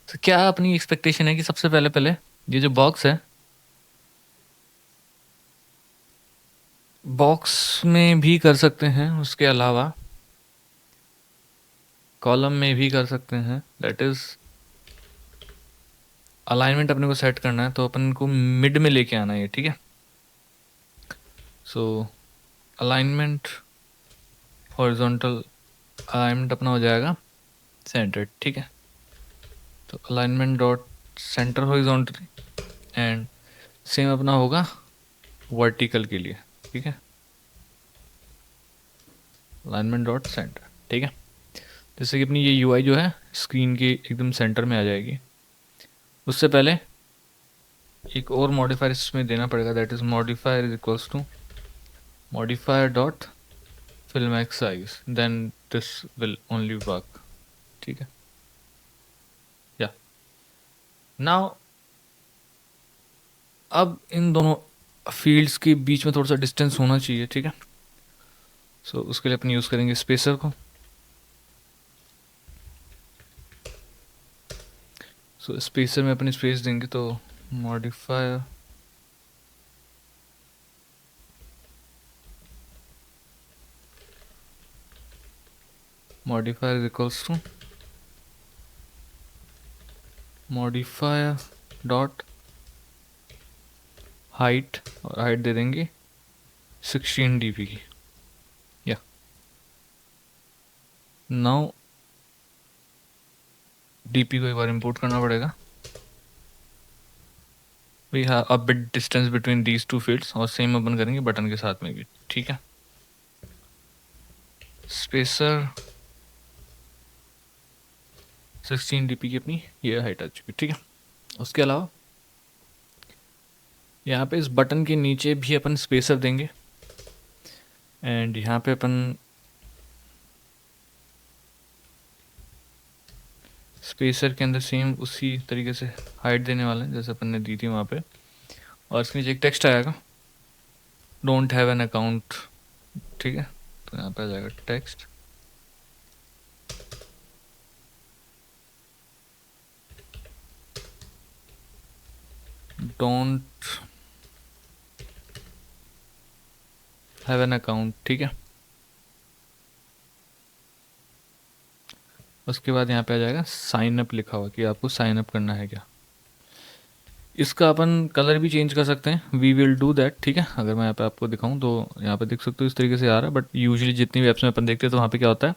A: तो क्या अपनी एक्सपेक्टेशन है कि सबसे पहले पहले ये जो बॉक्स है, बॉक्स में भी कर सकते हैं, उसके अलावा कॉलम में भी कर सकते हैं. दैट इज़ अलाइनमेंट अपने को सेट करना है, तो अपन को मिड में लेके आना है. ठीक है, सो अलाइनमेंट हॉरिजॉन्टल अलाइनमेंट अपना हो जाएगा सेंटर. ठीक है, तो alignment dot centre horizontally and same अपना होगा वर्टिकल के लिए. ठीक है, अलाइनमेंट डॉट सेंटर. ठीक है, जैसे कि अपनी ये यूआई जो है स्क्रीन के एकदम सेंटर में आ जाएगी. उससे पहले एक और मॉडिफायर इसमें देना पड़ेगा, that is modifier is equals to modifier dot fill max size, then this will only work. ठीक है, या नाउ अब इन दोनों फील्ड्स के बीच में थोड़ा सा डिस्टेंस होना चाहिए. ठीक है, सो उसके लिए अपन यूज़ करेंगे स्पेसर को. सो स्पेसर में अपनी स्पेस देंगे, तो modifier is equals to modifier dot height, और हाइट दे देंगे 16 dp की. या नाउ dp को एक बार इंपोर्ट करना पड़ेगा. We have a bit distance between these two fields, और सेम अपन करेंगे बटन के साथ में भी. ठीक है, 16 dp की अपनी ये हाइट आ चुकी है, ठीक है। उसके अलावा यहाँ पे इस बटन के नीचे भी अपन स्पेसर देंगे, एंड यहाँ पे अपन स्पेसर के अंदर सेम उसी तरीके से हाइट देने वाले हैं जैसे अपन ने दी थी वहाँ पे। और इसके नीचे एक टेक्स्ट आएगा, डोंट हैव एन अकाउंट, ठीक है। तो यहाँ पे आ जाएगा text, don't have an account, ठीक है। उसके बाद यहाँ पे आ जाएगा साइन अप लिखा हुआ कि आपको साइन अप करना है क्या। इसका अपन कलर भी चेंज कर सकते हैं, वी विल डू दैट, ठीक है। अगर मैं यहाँ पे आपको दिखाऊं तो यहाँ पे देख सकते हो इस तरीके से आ रहा है, बट यूजुअली जितनी भी एप्स में अपन देखते हैं तो वहाँ पे क्या होता है,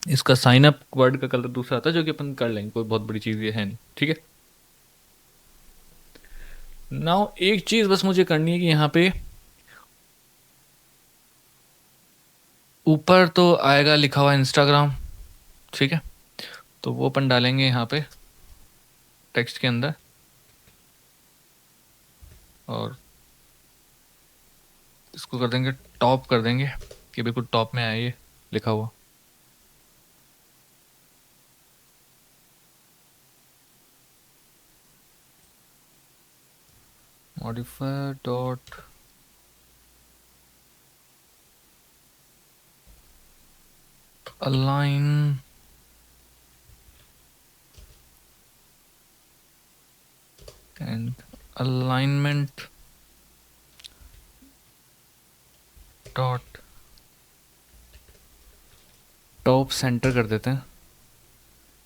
A: इसका साइन अप वर्ड का कलर दूसरा आता है, जो कि अपन कर लेंगे, कोई बहुत बड़ी चीज़ ये है नहीं, ठीक है। नाउ एक चीज़ बस मुझे करनी है कि यहाँ पे ऊपर तो आएगा लिखा हुआ इंस्टाग्राम, ठीक है। तो वो अपन डालेंगे यहाँ पे टेक्स्ट के अंदर, और इसको कर देंगे टॉप कर देंगे कि बिल्कुल टॉप में आए ये लिखा हुआ। Modifier dot align and alignment dot top centre कर देते हैं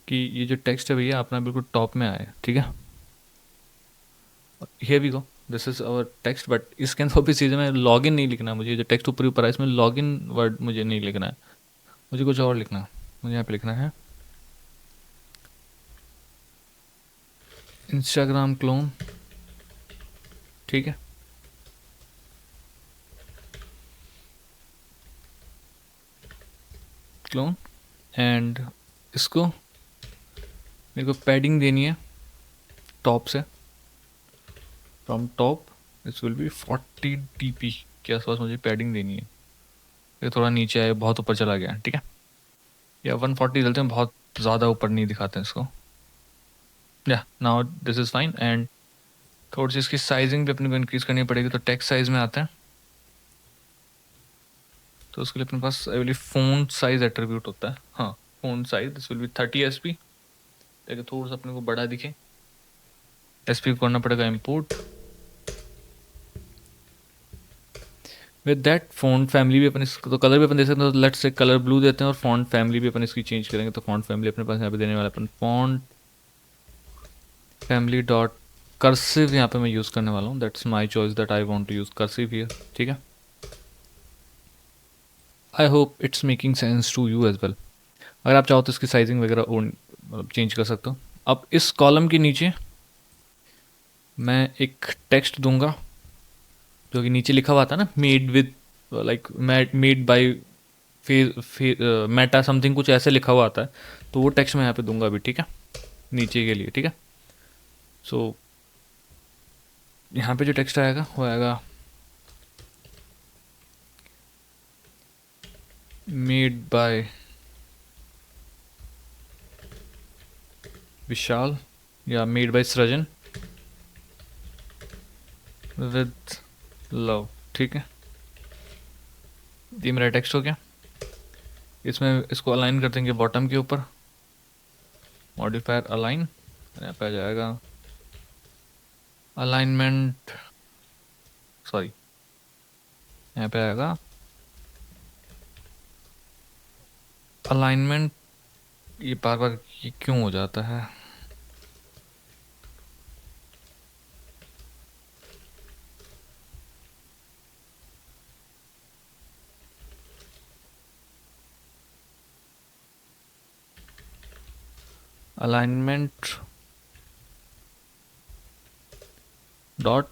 A: कि ये जो टेक्स्ट है भैया अपना बिल्कुल टॉप में आए, ठीक है। Here we go, this is our text, but इसके अंदर भी चीज़ें में लॉगिन नहीं लिखना है मुझे, जो टेक्स्ट ऊपर ऊपर है इसमें लॉगिन वर्ड मुझे नहीं लिखना है, मुझे कुछ और लिखना है। मुझे यहाँ पे लिखना है इंस्टाग्राम क्लोन, ठीक है। क्लोन, एंड इसको मेरे को पैडिंग देनी है टॉप से, from top this will B 40 dp के आसपास मुझे पैडिंग देनी है। ये थोड़ा नीचे आए, बहुत ऊपर चला गया, ठीक है। या 140 डालते हैं, बहुत ज़्यादा ऊपर नहीं दिखाते हैं इसको। या now this is fine, and थोड़ी सी इसकी साइजिंग भी अपने को इंक्रीज़ करनी पड़ेगी, तो टेक्स्ट साइज में आते हैं। तो उसके लिए अपने पास I believe font size attribute होता है, हाँ font size this will be 30 sp, ताकि थोड़ा सा अपने को बड़ा दिखे। sp करना पड़ेगा import. With that font family भी अपन इसको, तो कलर भी अपन दे सकते हैं, तो लेट्स से कलर ब्लू देते हैं, और फ़ॉन्ट फैमिली भी अपन इसकी चेंज करेंगे। तो फ़ॉन्ट फैमिली अपने पास यहाँ पे देने वाला अपन फ़ॉन्ट फैमिली डॉट कर्सिव यहाँ पे मैं यूज़ करने वाला हूँ, that's my choice that I want to use cursive here, ठीक है। I hope it's making sense to you as well. अगर आप चाहो तो इसकी साइजिंग वगैरह मतलब चेंज कर सकते हो। अब इस कॉलम के नीचे मैं एक टेक्स्ट दूंगा, जो कि नीचे लिखा हुआ था ना, made with like made by Meta something, कुछ ऐसे लिखा हुआ आता है, तो वो टेक्स्ट मैं यहाँ पे दूंगा अभी, ठीक है, नीचे के लिए, ठीक है। सो यहाँ पे जो टेक्स्ट आएगा वो आएगा मेड बाय विशाल या मेड बाय सृजन विद लव, ठीक है। ये मेरा टेक्स्ट हो गया। इसमें इसको अलाइन कर देंगे बॉटम के ऊपर, मॉडिफायर अलाइन, यहाँ पे आ जाएगा अलाइनमेंट, सॉरी यहाँ पे आएगा अलाइनमेंट। ये बार बार ये क्यों हो जाता है, अलाइनमेंट डॉट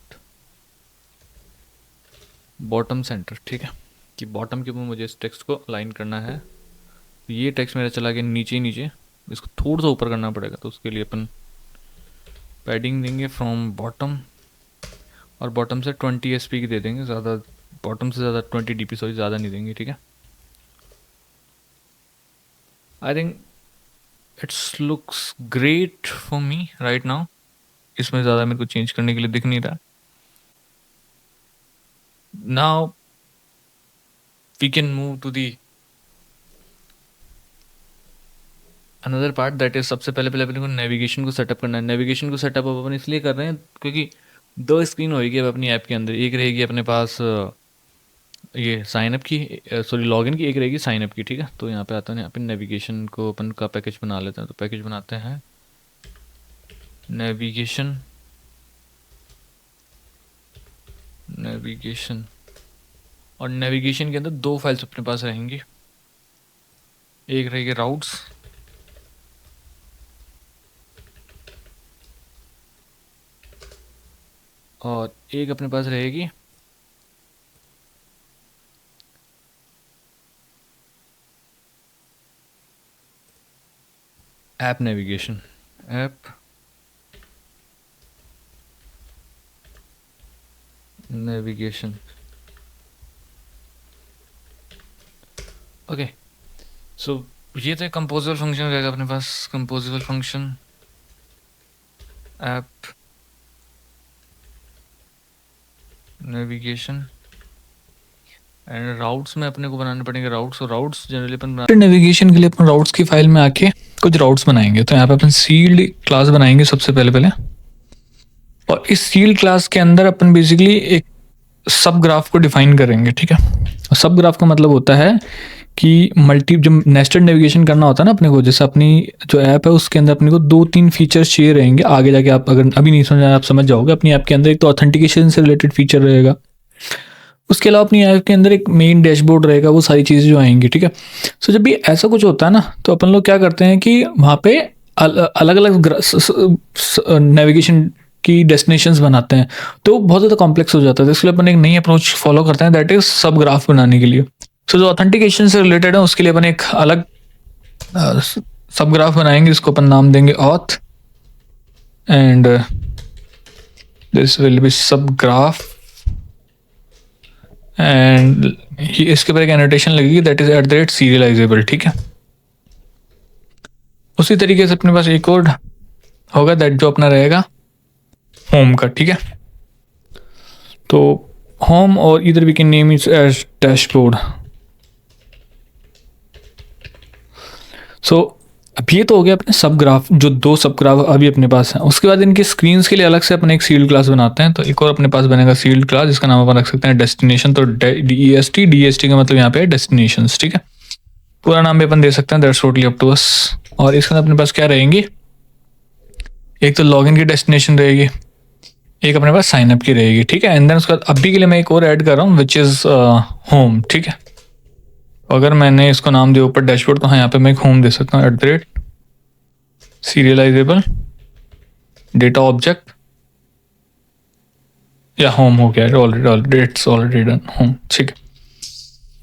A: बॉटम सेंटर, ठीक है, कि बॉटम के ऊपर मुझे इस टेक्स्ट को अलाइन करना है। तो ये टेक्स्ट मेरा चला गया नीचे नीचे, इसको थोड़ा सा ऊपर करना पड़ेगा, तो उसके लिए अपन पैडिंग देंगे फ्रॉम बॉटम, और बॉटम से 20 SP की दे देंगे, ज़्यादा बॉटम से ज़्यादा 20 DP सॉरी ज़्यादा नहीं देंगे, ठीक है। I think it's looks great for me right now. इसमें ज़्यादा मेरे को चेंज करने के लिए दिख नहीं रहा। Now we can move to the another part, that is सबसे पहले अपने को नेविगेशन को सेटअप करना है। नेविगेशन को सेटअप अपन इसलिए कर रहे हैं क्योंकि दो स्क्रीन होगी अब अपनी ऐप के अंदर। एक रहेगी अपने पास ये साइन अप की, सॉरी लॉगिन की, एक रहेगी साइन अप की, ठीक है। तो यहाँ पे आता है, यहाँ पे नेविगेशन को अपन का पैकेज बना लेते हैं। तो पैकेज बनाते हैं नेविगेशन, नेविगेशन, और नेविगेशन के अंदर दो फाइल्स अपने पास रहेंगी। एक रहेगी राउट्स, और एक अपने पास रहेगी app navigation, app navigation. Okay, so ये तो कंपोजेबल फंक्शन रहेगा अपने पास। Composable function app navigation and routes में अपने को बनाने पड़ेंगे राउट्स। और राउट्स जनरली अपन नेविगेशन के लिए अपन राउट्स की फाइल में आके कुछ राउट्स बनाएंगे। तो यहाँ पे अपन सील्ड क्लास बनाएंगे सबसे पहले, और इस सील्ड क्लास के अंदर अपन बेसिकली एक सब ग्राफ को डिफाइन करेंगे, ठीक है। सब ग्राफ का मतलब होता है कि जब नेस्टेड नेविगेशन करना होता है ना अपने को, जैसे अपनी जो ऐप है उसके अंदर अपने को 2-3 फीचर्स चाहिए रहेंगे। आगे जाके आप अगर अभी नहीं समझ आप समझ जाओगे। अपनी ऐप के अंदर एक तो ऑथेंटिकेशन से रिलेटेड फीचर रहेगा, उसके अलावा अपनी ऐप के अंदर एक मेन डैशबोर्ड रहेगा, वो सारी चीज़ें जो आएंगी, ठीक है। सो जब भी ऐसा कुछ होता है ना, तो अपन लोग क्या करते हैं कि वहाँ पे अलग अलग नेविगेशन की डेस्टिनेशंस बनाते हैं, तो बहुत ज़्यादा कॉम्प्लेक्स हो जाता है। तो इसलिए अपन एक नई अप्रोच फॉलो करते हैं, दैट इज सब ग्राफ बनाने के लिए। सो जो ऑथेंटिकेशन से रिलेटेड है उसके लिए अपन एक अलग सब ग्राफ बनाएंगे, जिसको अपन नाम देंगे auth, and this will B सब ग्राफ, एंड इसके ऊपर एक एनोटेशन लगेगी दैट इज @serializable, ठीक है। उसी तरीके से अपने पास एक और होगा दैट जो अपना रहेगा होम का, ठीक है। तो होम, और इधर we can name it as dashboard. सो अब ये तो हो गया अपने सब ग्राफ, जो दो सब ग्राफ अभी अपने पास हैं। उसके बाद इनके स्क्रीन्स के लिए अलग से अपने एक सील्ड क्लास बनाते हैं। तो एक और अपने पास बनेगा सील्ड क्लास, जिसका नाम अपन रख सकते हैं डेस्टिनेशन। तो DEST का मतलब यहाँ पे है डेस्टिनेशंस, ठीक है। पूरा नाम भी अपन दे सकते हैं, that's totally up to us. और इसके अंदर अपने पास क्या रहेंगी, एक तो लॉगिन की डेस्टिनेशन रहेगी, एक अपने पास साइन अप की रहेगी, ठीक है। एंड देन उसका अभी के लिए मैं एक और ऐड कर रहा हूँ विच इज़ होम, ठीक है। अगर मैंने इसको नाम दिया ऊपर डैशबोर्ड, तो हाँ यहाँ पे मैं एक होम दे सकता हूँ @serializable डेटा ऑब्जेक्ट, या होम हो गया already, it's already done home, ठीक है।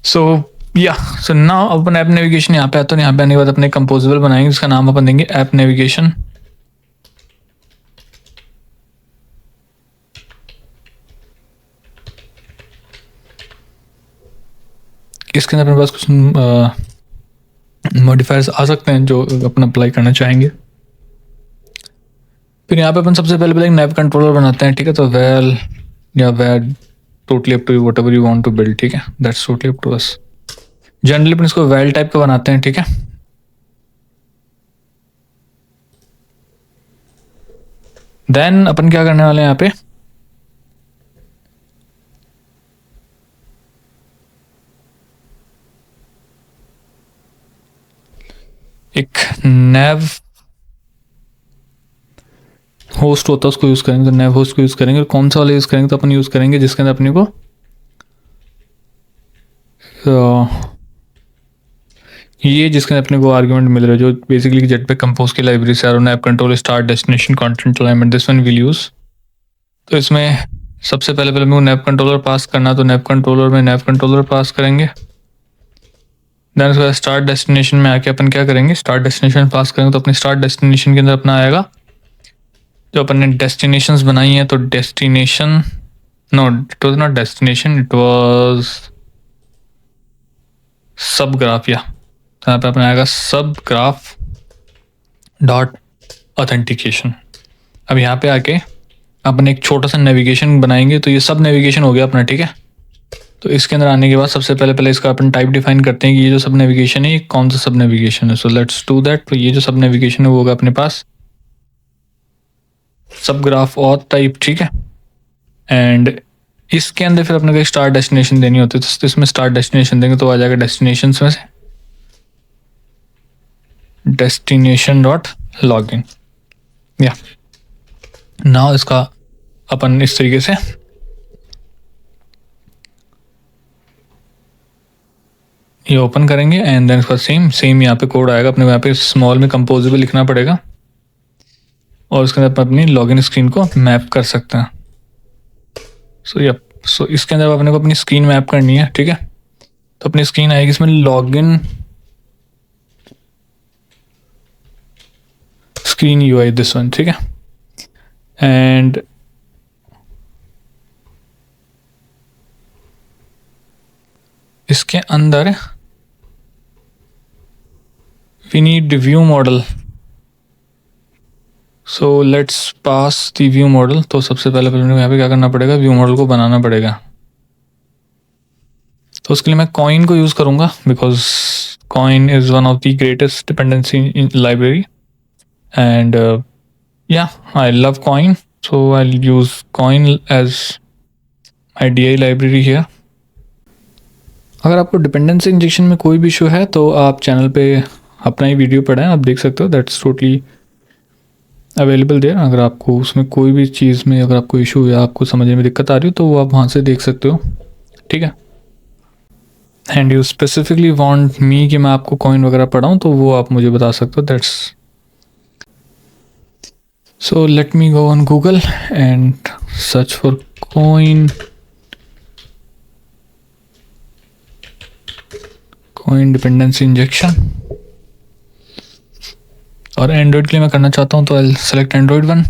A: सो नाउ अपन ऐप नेविगेशन यहाँ पे आता है। यहाँ पे आने के बाद अपने कंपोजेबल बनाएंगे, जिसका नाम अपन देंगे ऐप नेविगेशन। इसके अंदर अपने पास कुछ मॉडिफायर्स आ सकते हैं जो अपन अप्लाई करना चाहेंगे। फिर यहाँ पे अपन सबसे पहले एक नैव कंट्रोलर बनाते हैं, ठीक है। तो वेल या well totally up to you, whatever you want to build, ठीक है, that's totally up to us. Generally अपन इसको वेल टाइप का बनाते हैं, ठीक है। देन अपन क्या करने वाले हैं यहाँ पे, एक नैव होस्ट होता है, उसको यूज़ करेंगे। तो नैव होस्ट को यूज़ करेंगे। और कौन सा वाला यूज़ करेंगे, तो अपन यूज़ करेंगे जिसके अंदर अपने को ये जिसके अंदर अपने को आर्गुमेंट मिल रहा है, जो बेसिकली जेट पे कंपोज की लाइब्रेरी से आ रहा है, nav control start destination content alignment, this one will use. तो इसमें सबसे पहले मेरे को नैव कंट्रोलर पास करना, तो नैव कंट्रोलर में नैव कंट्रोलर पास करेंगे। देन उसके बाद स्टार्ट डेस्टिनेशन में आके अपन क्या करेंगे, स्टार्ट डेस्टिनेशन पास करेंगे तो अपनी स्टार्ट डेस्टिनेशन के अंदर अपना आएगा जो अपन ने डेस्टिनेशंस बनाई हैं, तो destination, no it was not destination, it was subgraph, या यहाँ पे अपना आएगा सब ग्राफ डॉट ऑथेंटिकेशन। अब यहाँ पे आके अपन एक छोटा सा नेविगेशन बनाएंगे, तो ये सब नेविगेशन हो गया अपना, ठीक है। तो इसके अंदर आने के बाद सबसे पहले इसका अपन टाइप डिफाइन करते हैं कि ये जो सब नेविगेशन है ये कौन सा सब नेविगेशन है। So let's do that. तो ये जो सब नेविगेशन है वो होगा अपने पास सब ग्राफ ऑथ टाइप, ठीक है। एंड इसके अंदर फिर अपने को एक स्टार्ट डेस्टिनेशन देनी होती है, तो इसमें स्टार्ट डेस्टिनेशन देंगे तो आ जाएगा डेस्टिनेशन में से डेस्टिनेशन डॉट लॉगिन। या नाउ इसका अपन इस तरीके से ये ओपन करेंगे एंड देन इसका सेम यहाँ पे कोड आएगा अपने, यहाँ पे स्मॉल में कंपोजेबल लिखना पड़ेगा और उसके अंदर अपनी लॉगिन स्क्रीन को मैप कर सकते हैं। सो इसके अंदर अपने को अपनी स्क्रीन मैप करनी है, ठीक है। तो अपनी स्क्रीन आएगी इसमें login screen UI, this one, ठीक है। एंड इसके अंदर we need view model, so let's pass the view model. तो सबसे पहले यहाँ पे क्या करना पड़ेगा, व्यू मॉडल को बनाना पड़ेगा। तो उसके लिए मैं कॉइन को यूज़ करूँगा because Koin is one of the greatest dependency in library and या I love Koin, so I use Koin as my DI library here. अगर आपको डिपेंडेंसी इंजेक्शन में कोई भी इशू है तो आप चैनल पे अपना ही वीडियो पढ़ें, आप देख सकते हो, दैट्स टोटली अवेलेबल देयर। अगर आपको उसमें कोई भी चीज़ में अगर आपको इशू या आपको समझने में दिक्कत आ रही हो तो वो आप वहाँ से देख सकते हो, ठीक है। And you specifically want me कि मैं आपको कॉइन वगैरह पढ़ाऊँ तो वो आप मुझे बता सकते हो, that's so let me go on Google and search for coin dependency injection. और एंड्रॉयड के लिए मैं करना चाहता हूँ तो आई सेलेक्ट एंड्रॉयड वन।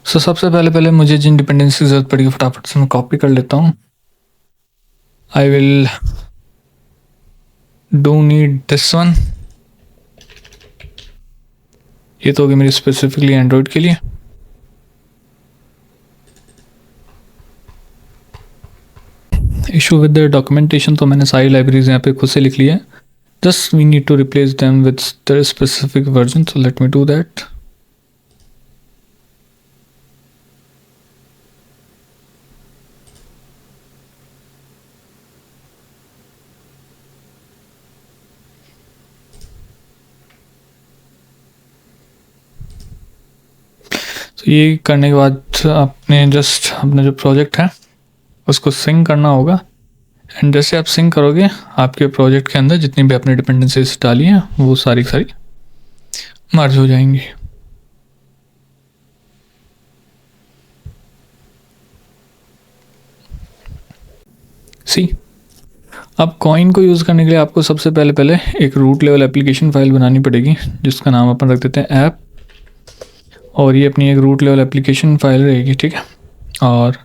A: सो सबसे पहले मुझे जिन डिपेंडेंसी की जरूरत पड़ेगी फटाफट से मैं कॉपी कर लेता हूँ। आई will do need this one, ये तो होगी मेरी स्पेसिफिकली एंड्रॉयड के लिए। इशू विद द डॉक्यूमेंटेशन, तो मैंने सारी लाइब्रेरीज यहाँ पे खुद से लिख ली है, just we need to replace them with the specific version, so let me do that. तो ये करने के बाद आपने जस्ट अपना जो प्रोजेक्ट है उसको सिंक करना होगा एंड जैसे आप सिंक करोगे आपके प्रोजेक्ट के अंदर जितनी भी आपने डिपेंडेंसीज डाली हैं वो सारी मर्ज हो जाएंगी। सी अब कॉइन को यूज़ करने के लिए आपको सबसे पहले एक रूट लेवल एप्लीकेशन फाइल बनानी पड़ेगी जिसका नाम अपन रख देते हैं ऐप, और ये अपनी एक रूट लेवल एप्लीकेशन फाइल रहेगी, ठीक है। और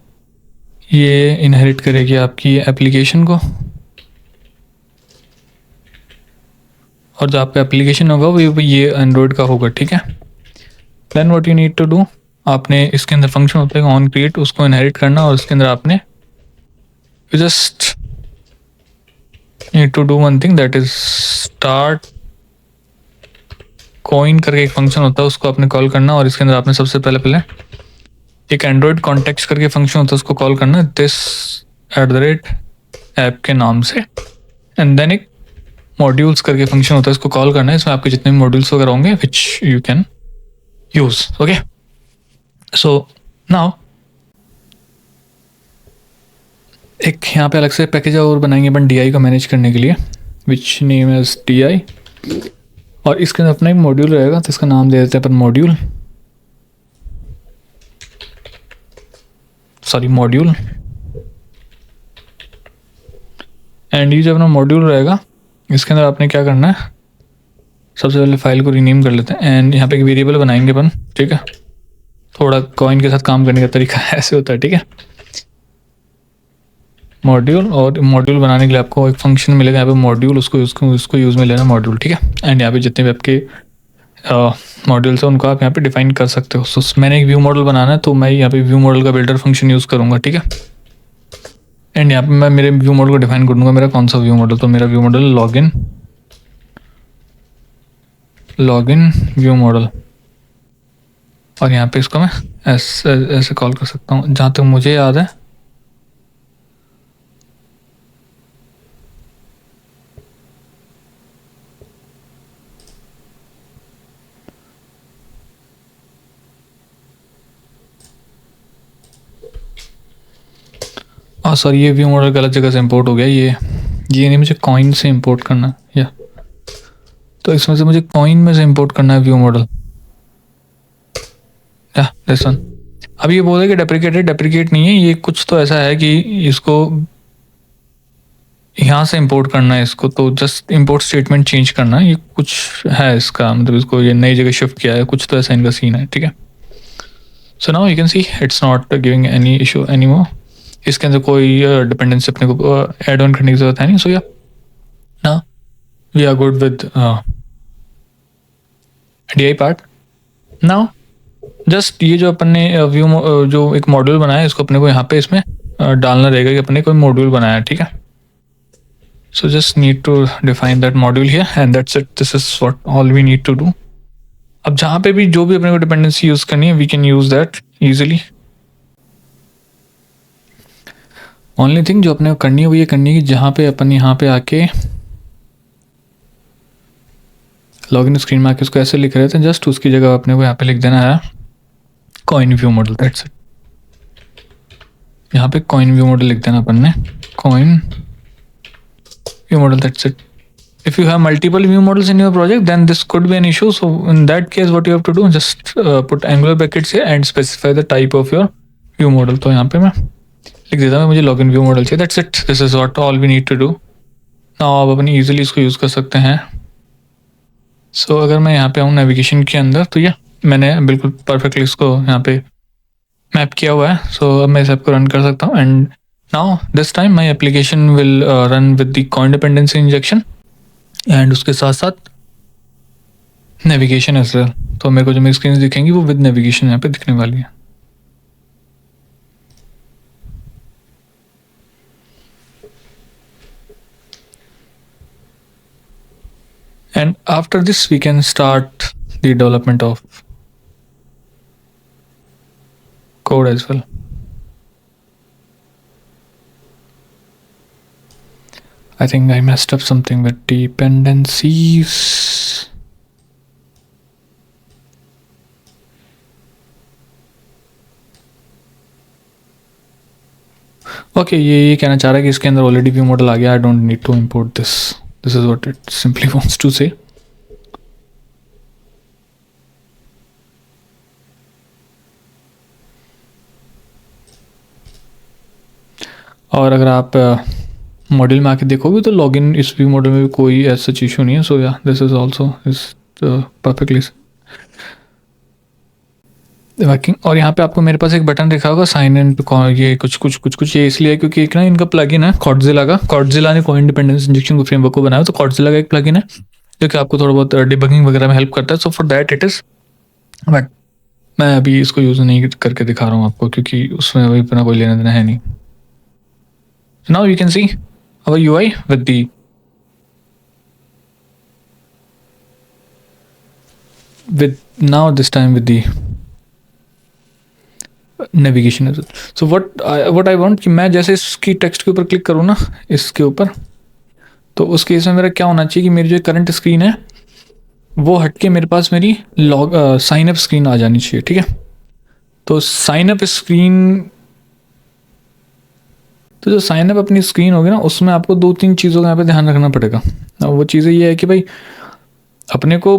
A: ये इनहेरिट करेगी आपकी एप्लीकेशन को, और जो आपका एप्लीकेशन होगा वो ये एंड्रॉयड का होगा, ठीक है। Then what you need to do, आपने इसके अंदर फंक्शन होता है ऑन क्रिएट, उसको इनहेरिट करना और उसके अंदर आपने just need to do one thing, that is start Koin करके एक फंक्शन होता है उसको आपने कॉल करना, और इसके अंदर आपने सबसे पहले एक एंड्रॉयड कॉन्टेक्स्ट करके फंक्शन होता है उसको कॉल करना दिस @ ऐप के नाम से, एंड देन एक मॉड्यूल्स करके फंक्शन होता है इसको कॉल करना है, इसमें आपके जितने भी मॉड्यूल्स वगैरह होंगे which you can use, okay. So now एक यहाँ पे अलग से पैकेज और बनाएंगे अपन DI को मैनेज करने के लिए, विच नेम इज DI, और इसके अंदर अपना एक मॉड्यूल रहेगा तो इसका नाम दे देते हैं अपन मॉड्यूल। सॉरी मॉड्यूल, एंड ये जो अपना मॉड्यूल रहेगा इसके अंदर आपने क्या करना है, सबसे पहले फाइल को रीनेम कर लेते हैं एंड यहाँ पे एक वेरिएबल बनाएंगे अपन, ठीक है। थोड़ा कॉइन के साथ काम करने का तरीका ऐसे होता है, ठीक है। मॉड्यूल, और मॉड्यूल बनाने के लिए आपको एक फंक्शन मिलेगा यहाँ पे मॉड्यूल, उसको यूज़ में लेना मॉड्यूल, ठीक है। एंड यहाँ पे जितने भी आपके मॉड्यूल्स हैं उनको आप यहाँ पे डिफाइन कर सकते हो। सो मैंने एक व्यू मॉडल बनाना है तो मैं यहाँ पे व्यू मॉडल का बिल्डर फंक्शन यूज़ करूँगा, ठीक है। एंड यहाँ पे मैं मेरे व्यू मॉडल को डिफाइन कर दूँगा, मेरा कौन सा व्यू मॉडल, तो मेरा view model login view model, और यहाँ पे इसको मैं ऐसे कॉल कर सकता हूँ जहाँ तक मुझे याद है। सॉरी, ये व्यू मॉडल गलत जगह से इंपोर्ट हो गया, ये नहीं, मुझे कॉइन से इंपोर्ट करना है, या तो इसमें से मुझे कॉइन में से इंपोर्ट करना है व्यू मॉडल, या दिस वन। अब ये बोल रहे कि डेप्रिकेट नहीं है, ये कुछ तो ऐसा है कि इसको यहाँ से इंपोर्ट करना है इसको, तो जस्ट इंपोर्ट स्टेटमेंट चेंज करना है, ये कुछ है इसका, मतलब इसको ये नई जगह शिफ्ट किया है, कुछ तो ऐसा इनका सीन है, ठीक है। So now you can see it's not giving any issue any more, इसके अंदर कोई डिपेंडेंसी अपने को ऐड ऑन करने की जरूरत है नहीं। सो या ना we are good with DI part. Now just ये जो अपन ने जो एक मॉड्यूल बनाया है इसको अपने को यहाँ पे इसमें डालना रहेगा कि अपने कोई मॉड्यूल बनाया है, ठीक है। So just need to define that module here and that's it, this is what all we need to do. अब जहाँ पे भी जो भी अपने को डिपेंडेंसी यूज करनी है we can use that easily. Only thing जो अपने को करनी है वो ये करनी है कि जहाँ पे अपन यहाँ पे आके लॉगिन स्क्रीन में आके उसको ऐसे लिख रहे थे, जस्ट उसकी जगह अपने को यहाँ पे लिख देना है coin view model, that's it. यहाँ पे कॉइन व्यू मॉडल लिख देना अपन ने, coin view model, that's it. If you have multiple view models in your project, then this could be an issue. So in that case, what you have to do, just put angular brackets here and specify the type of your view model. तो यहाँ पे मैं लिख देता हूँ मुझे login view model चाहिए, that's it. This is what all we need to do. Now आप अपनी easily इसको यूज़ कर सकते हैं। So अगर मैं यहाँ पे आऊँ नेविगेशन के अंदर, तो ये मैंने बिल्कुल परफेक्टली इसको यहाँ पे मैप किया हुआ है। So अब मैं इस ऐप को रन कर सकता हूँ and now this time my application will run with the coin dependency injection and उसके साथ साथ नेविगेशन एज वेल। तो मेरे को जो मेरी स्क्रीन दिखेंगी वो विद नेविगेशन यहाँ पे दिखने वाली है। And after this we can start the development of code as well. I think I messed up something with dependencies. Okay, ये कहना चाह रहा है कि इसके अंदर ऑलरेडी व्यू मॉडल आ गया, I don't need to import this. This is what it simply wants to say. और अगर आप मॉड्यूल में आके देखोगे तो लॉगिन इस व्यू मॉडल में भी कोई ऐसा इशू नहीं है। सो या this is also is perfectly working. और यहाँ पे आपको मेरे पास एक बटन दिखा होगा साइन इन टू, ये कुछ ये इसलिए क्योंकि एक ना इनका प्लगइन है कॉर्डजिला ने कॉइन डिपेंडेंस इंजेक्शन को फ्रेमवर्क को बनाया, तो कॉर्डजिला का एक प्लगइन है जो कि आपको थोड़ा बहुत डिबगिंग वगैरह में हेल्प करता है। So for that it is, but मैं अभी इसको यूज़ नहीं करके दिखा रहा हूँ आपको क्योंकि उसमें अभी इतना कोई लेना देना है नहीं। Now you can see our UI with now this time with the navigation as well. So what I want कि मैं जैसे इसकी टेक्स्ट के ऊपर क्लिक करूँ ना इसके ऊपर, तो उस केस में मेरा क्या होना चाहिए कि मेरी जो करंट स्क्रीन है वो हट के मेरे पास मेरी साइन अप स्क्रीन आ जानी चाहिए, ठीक है। तो साइन अप स्क्रीन, तो जो साइन अप अपनी स्क्रीन होगी ना उसमें आपको 2-3 चीज़ों का यहाँ पे ध्यान रखना पड़ेगा। वो चीज़ें ये है कि भाई अपने को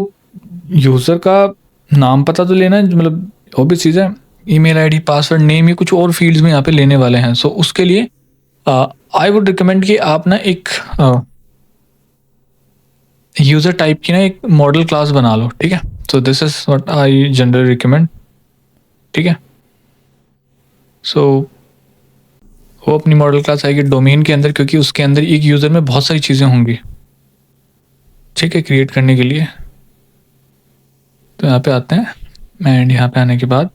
A: यूज़र का नाम पता तो लेना है, मतलब ऑब्वियस चीज़ है ईमेल आईडी, पासवर्ड, नेम, ये कुछ और फील्ड्स में यहाँ पे लेने वाले हैं। सो उसके लिए आई वुड रिकमेंड कि आप ना एक यूज़र टाइप की ना एक मॉडल क्लास बना लो, ठीक है। So this is what I generally recommend, ठीक है। सो वो अपनी मॉडल क्लास आएगी डोमेन के अंदर, क्योंकि उसके अंदर एक यूज़र में बहुत सारी चीज़ें होंगी, ठीक है, क्रिएट करने के लिए। तो यहाँ पे आते हैं एंड यहाँ पे आने के बाद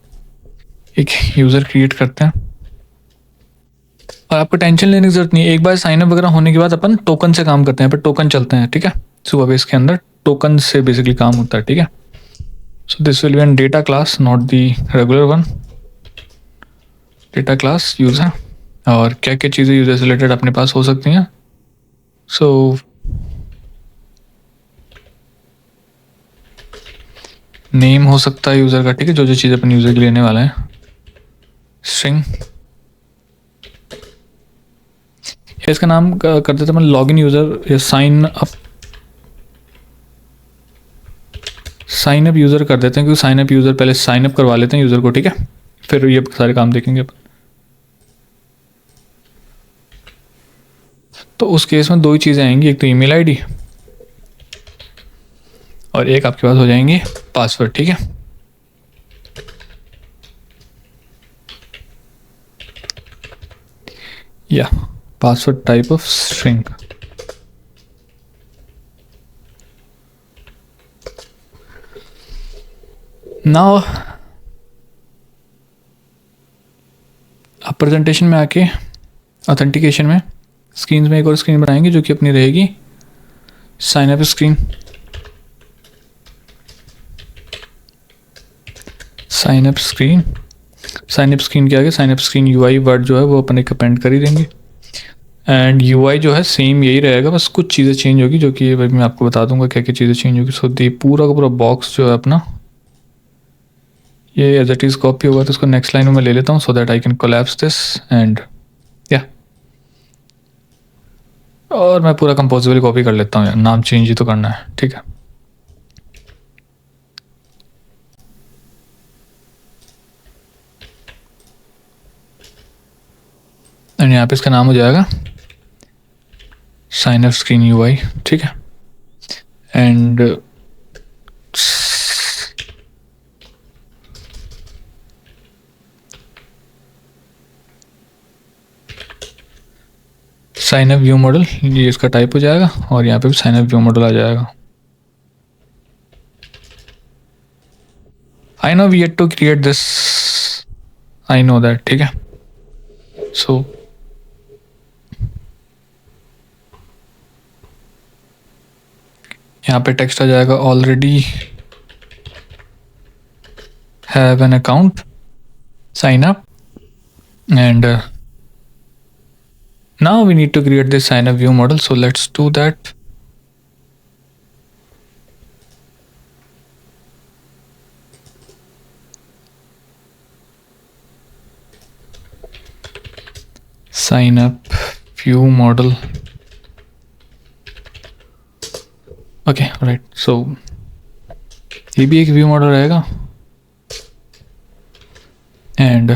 A: एक यूज़र क्रिएट करते हैं। और आपको टेंशन लेने की जरूरत नहीं है, एक बार साइन अप वगैरह होने के बाद अपन टोकन से काम करते हैं, पर टोकन चलते हैं, ठीक है। सुपरबेस के अंदर टोकन से बेसिकली काम होता है, ठीक है। So this will be an data class, not the regular one, data class user. और क्या क्या चीज़ें यूज़र से रिलेटेड अपने पास हो सकती हैं। सो नेम हो सकता है यूज़र का, ठीक है, जो जो चीज़ अपन यूज़र के लिए लेने वाले हैं। स्ट्रिंग, इसका नाम कर देते हैं लॉगिन यूज़र या साइन अप यूज़र कर देते हैं, क्योंकि साइन अप यूज़र पहले साइन अप करवा लेते हैं यूज़र को, ठीक है, फिर ये सारे काम देखेंगे अपन। तो उस केस में दो ही चीज़ें आएंगी, एक तो ईमेल आईडी और एक आपके पास हो जाएंगे पासवर्ड, ठीक है। या password type of string. Now आप प्रेजेंटेशन में आके ऑथेंटिकेशन में स्क्रीन में एक और स्क्रीन बनाएंगे जो कि अपनी रहेगी sign up screen. Sign up screen के आगे sign up screen UI word जो है वो अपन एक अपेंड कर ही देंगे। एंड यूआई जो है सेम यही रहेगा, बस कुछ चीज़ें चेंज होगी, जो कि मैं आपको बता दूंगा क्या क्या चीज़ें चेंज होगी। सो दी पूरा का पूरा बॉक्स जो है अपना ये एज इट इज़ कॉपी होगा, तो इसको नेक्स्ट लाइन में मैं ले लेता हूँ, so that I can collapse this and या, और मैं पूरा कंपोजिबल कॉपी कर लेता हूँ यार, नाम चेंज ही तो करना है, ठीक है। एंड यहाँ पे इसका नाम हो जाएगा साइन अप स्क्रीन यूआई, ठीक है। And sign up view model ये इसका टाइप हो जाएगा, और यहाँ पे भी साइन अप व्यू मॉडल आ जाएगा। I know we had to create this, I know that, ठीक है। सो यहाँ पे टेक्स्ट आ जाएगा already have an account sign up, and now we need to create this sign up view model, so let's do that. Sign up view model, okay, right. so ये भी एक view model रहेगा and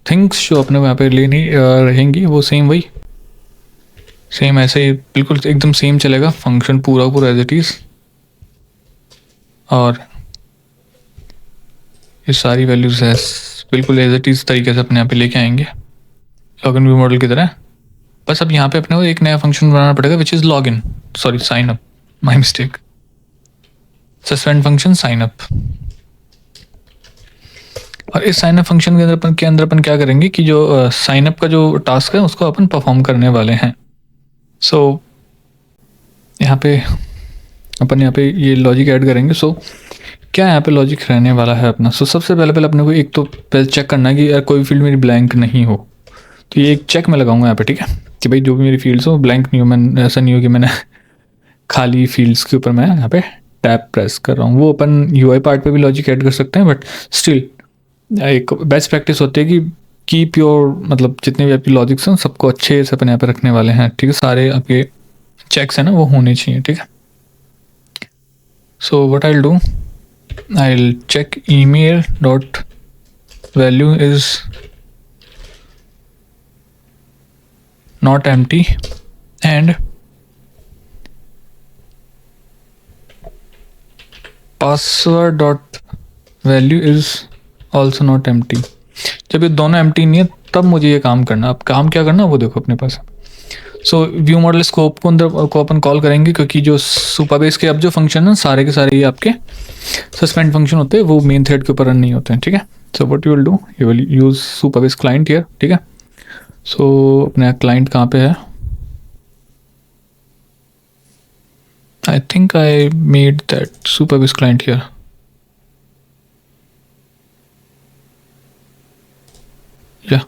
A: things जो अपने को यहाँ पे लेनी रहेंगी वो सेम वही सेम ऐसे ही बिल्कुल एकदम सेम चलेगा, फंक्शन पूरा पूरा एज इट इज़। और ये सारी वैल्यूज है बिल्कुल एज इट इज़ तरीके से अपने यहाँ पे लेके आएंगे लॉगिन व्यू मॉडल की तरह। बस अब यहाँ पे अपने को एक नया फंक्शन बनाना पड़ेगा which is login, sorry sign up, my mistake, suspend function sine up. और इस साइन अप फंक्शन के अंदर अपन क्या करेंगे कि जो साइन अप का जो टास्क है उसको अपन परफॉर्म करने वाले हैं। सो यहाँ पे अपन यहाँ पे ये लॉजिक ऐड करेंगे। सो क्या यहाँ पे लॉजिक रहने वाला है अपना। सो सबसे पहले अपने को एक तो पहले चेक करना है कि यार कोई फील्ड मेरी ब्लैंक नहीं हो, तो ये एक चेक मैं लगाऊंगा यहाँ पे, ठीक है, कि भाई जो भी मेरी फील्ड्स हो ब्लैंक नहीं हो। मैं ऐसा नहीं हो कि मैंने खाली फील्ड्स के ऊपर मैं यहाँ पे टैप प्रेस कर रहा हूँ। वो अपन यूआई पार्ट पे भी लॉजिक ऐड कर सकते हैं, बट स्टिल एक बेस्ट प्रैक्टिस होती है कि कीप योर मतलब जितने भी आपकी लॉजिक्स हैं सबको अच्छे से अपन यहाँ पे रखने वाले हैं, ठीक है। सारे आपके चेक्स हैं ना वो होने चाहिए, ठीक है। So what I will do, I will check email dot value is not empty and password dot value is also not empty। जब ये दोनों एम्प्टी नहीं है तब मुझे ये काम करना। अब काम क्या करना वो देखो अपने पास। सो व्यू मॉडल स्कोप को अंदर को अपन कॉल करेंगे, क्योंकि जो सुपरबेस के अब जो फंक्शन है सारे के सारे ये आपके सस्पेंड फंक्शन होते हैं, वो मेन थ्रेड के ऊपर रन नहीं होते हैं, ठीक है। So what you will do, you will use Supabase client here, ठीक है। सो अपना क्लाइंट कहाँ पे है, I think I made that Superbase client here. Yeah.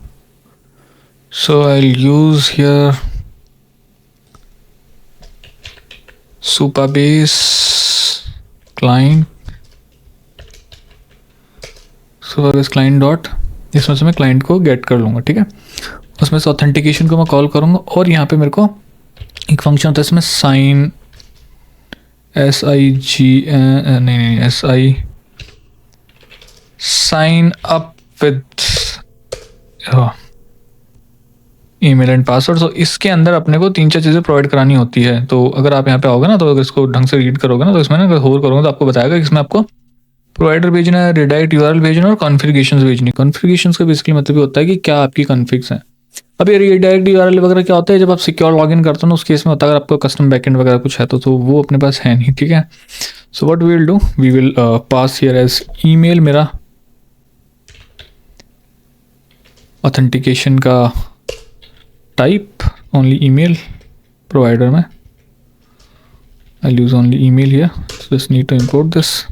A: So I'll use here Superbase client, Superbase client dot, इसमें से मैं क्लाइंट को गेट कर लूँगा, ठीक है। उसमें से ऑथेंटिकेशन को मैं कॉल करूँगा और यहाँ पे मेरे को एक फंक्शन होता है इसमें sign sign up with email and password. सो इसके अंदर अपने को 3-4 चीज़ें प्रोवाइड करानी होती है। तो अगर आप यहाँ पे आओगे ना, तो अगर इसको ढंग से रीड करोगे ना, तो इसमें ना अगर होल्ड करोगे तो आपको बताएगा कि इसमें आपको प्रोवाइडर भेजना है, रिडायरेक्ट यूआरएल भेजना और कॉन्फ़िगरेशंस भेजनी। कॉन्फ़िगरेशंस का बेसिकली मतलब ये होता है कि क्या आपकी कॉन्फ़िग्स हैं। अब ये रिडायरेक्ट यूआरएल वगैरह क्या होता है, जब आप सिक्योर लॉगिन करते हो ना, उस केस में होता है अगर आपको कस्टम बैकएंड वगैरह कुछ है तो वो अपने पास है नहीं, ठीक है। So what we will do, we will pass here as email मेरा ऑथेंटिकेशन का टाइप ओनली ईमेल प्रोवाइडर में। I'll use only email here, so just need to import this।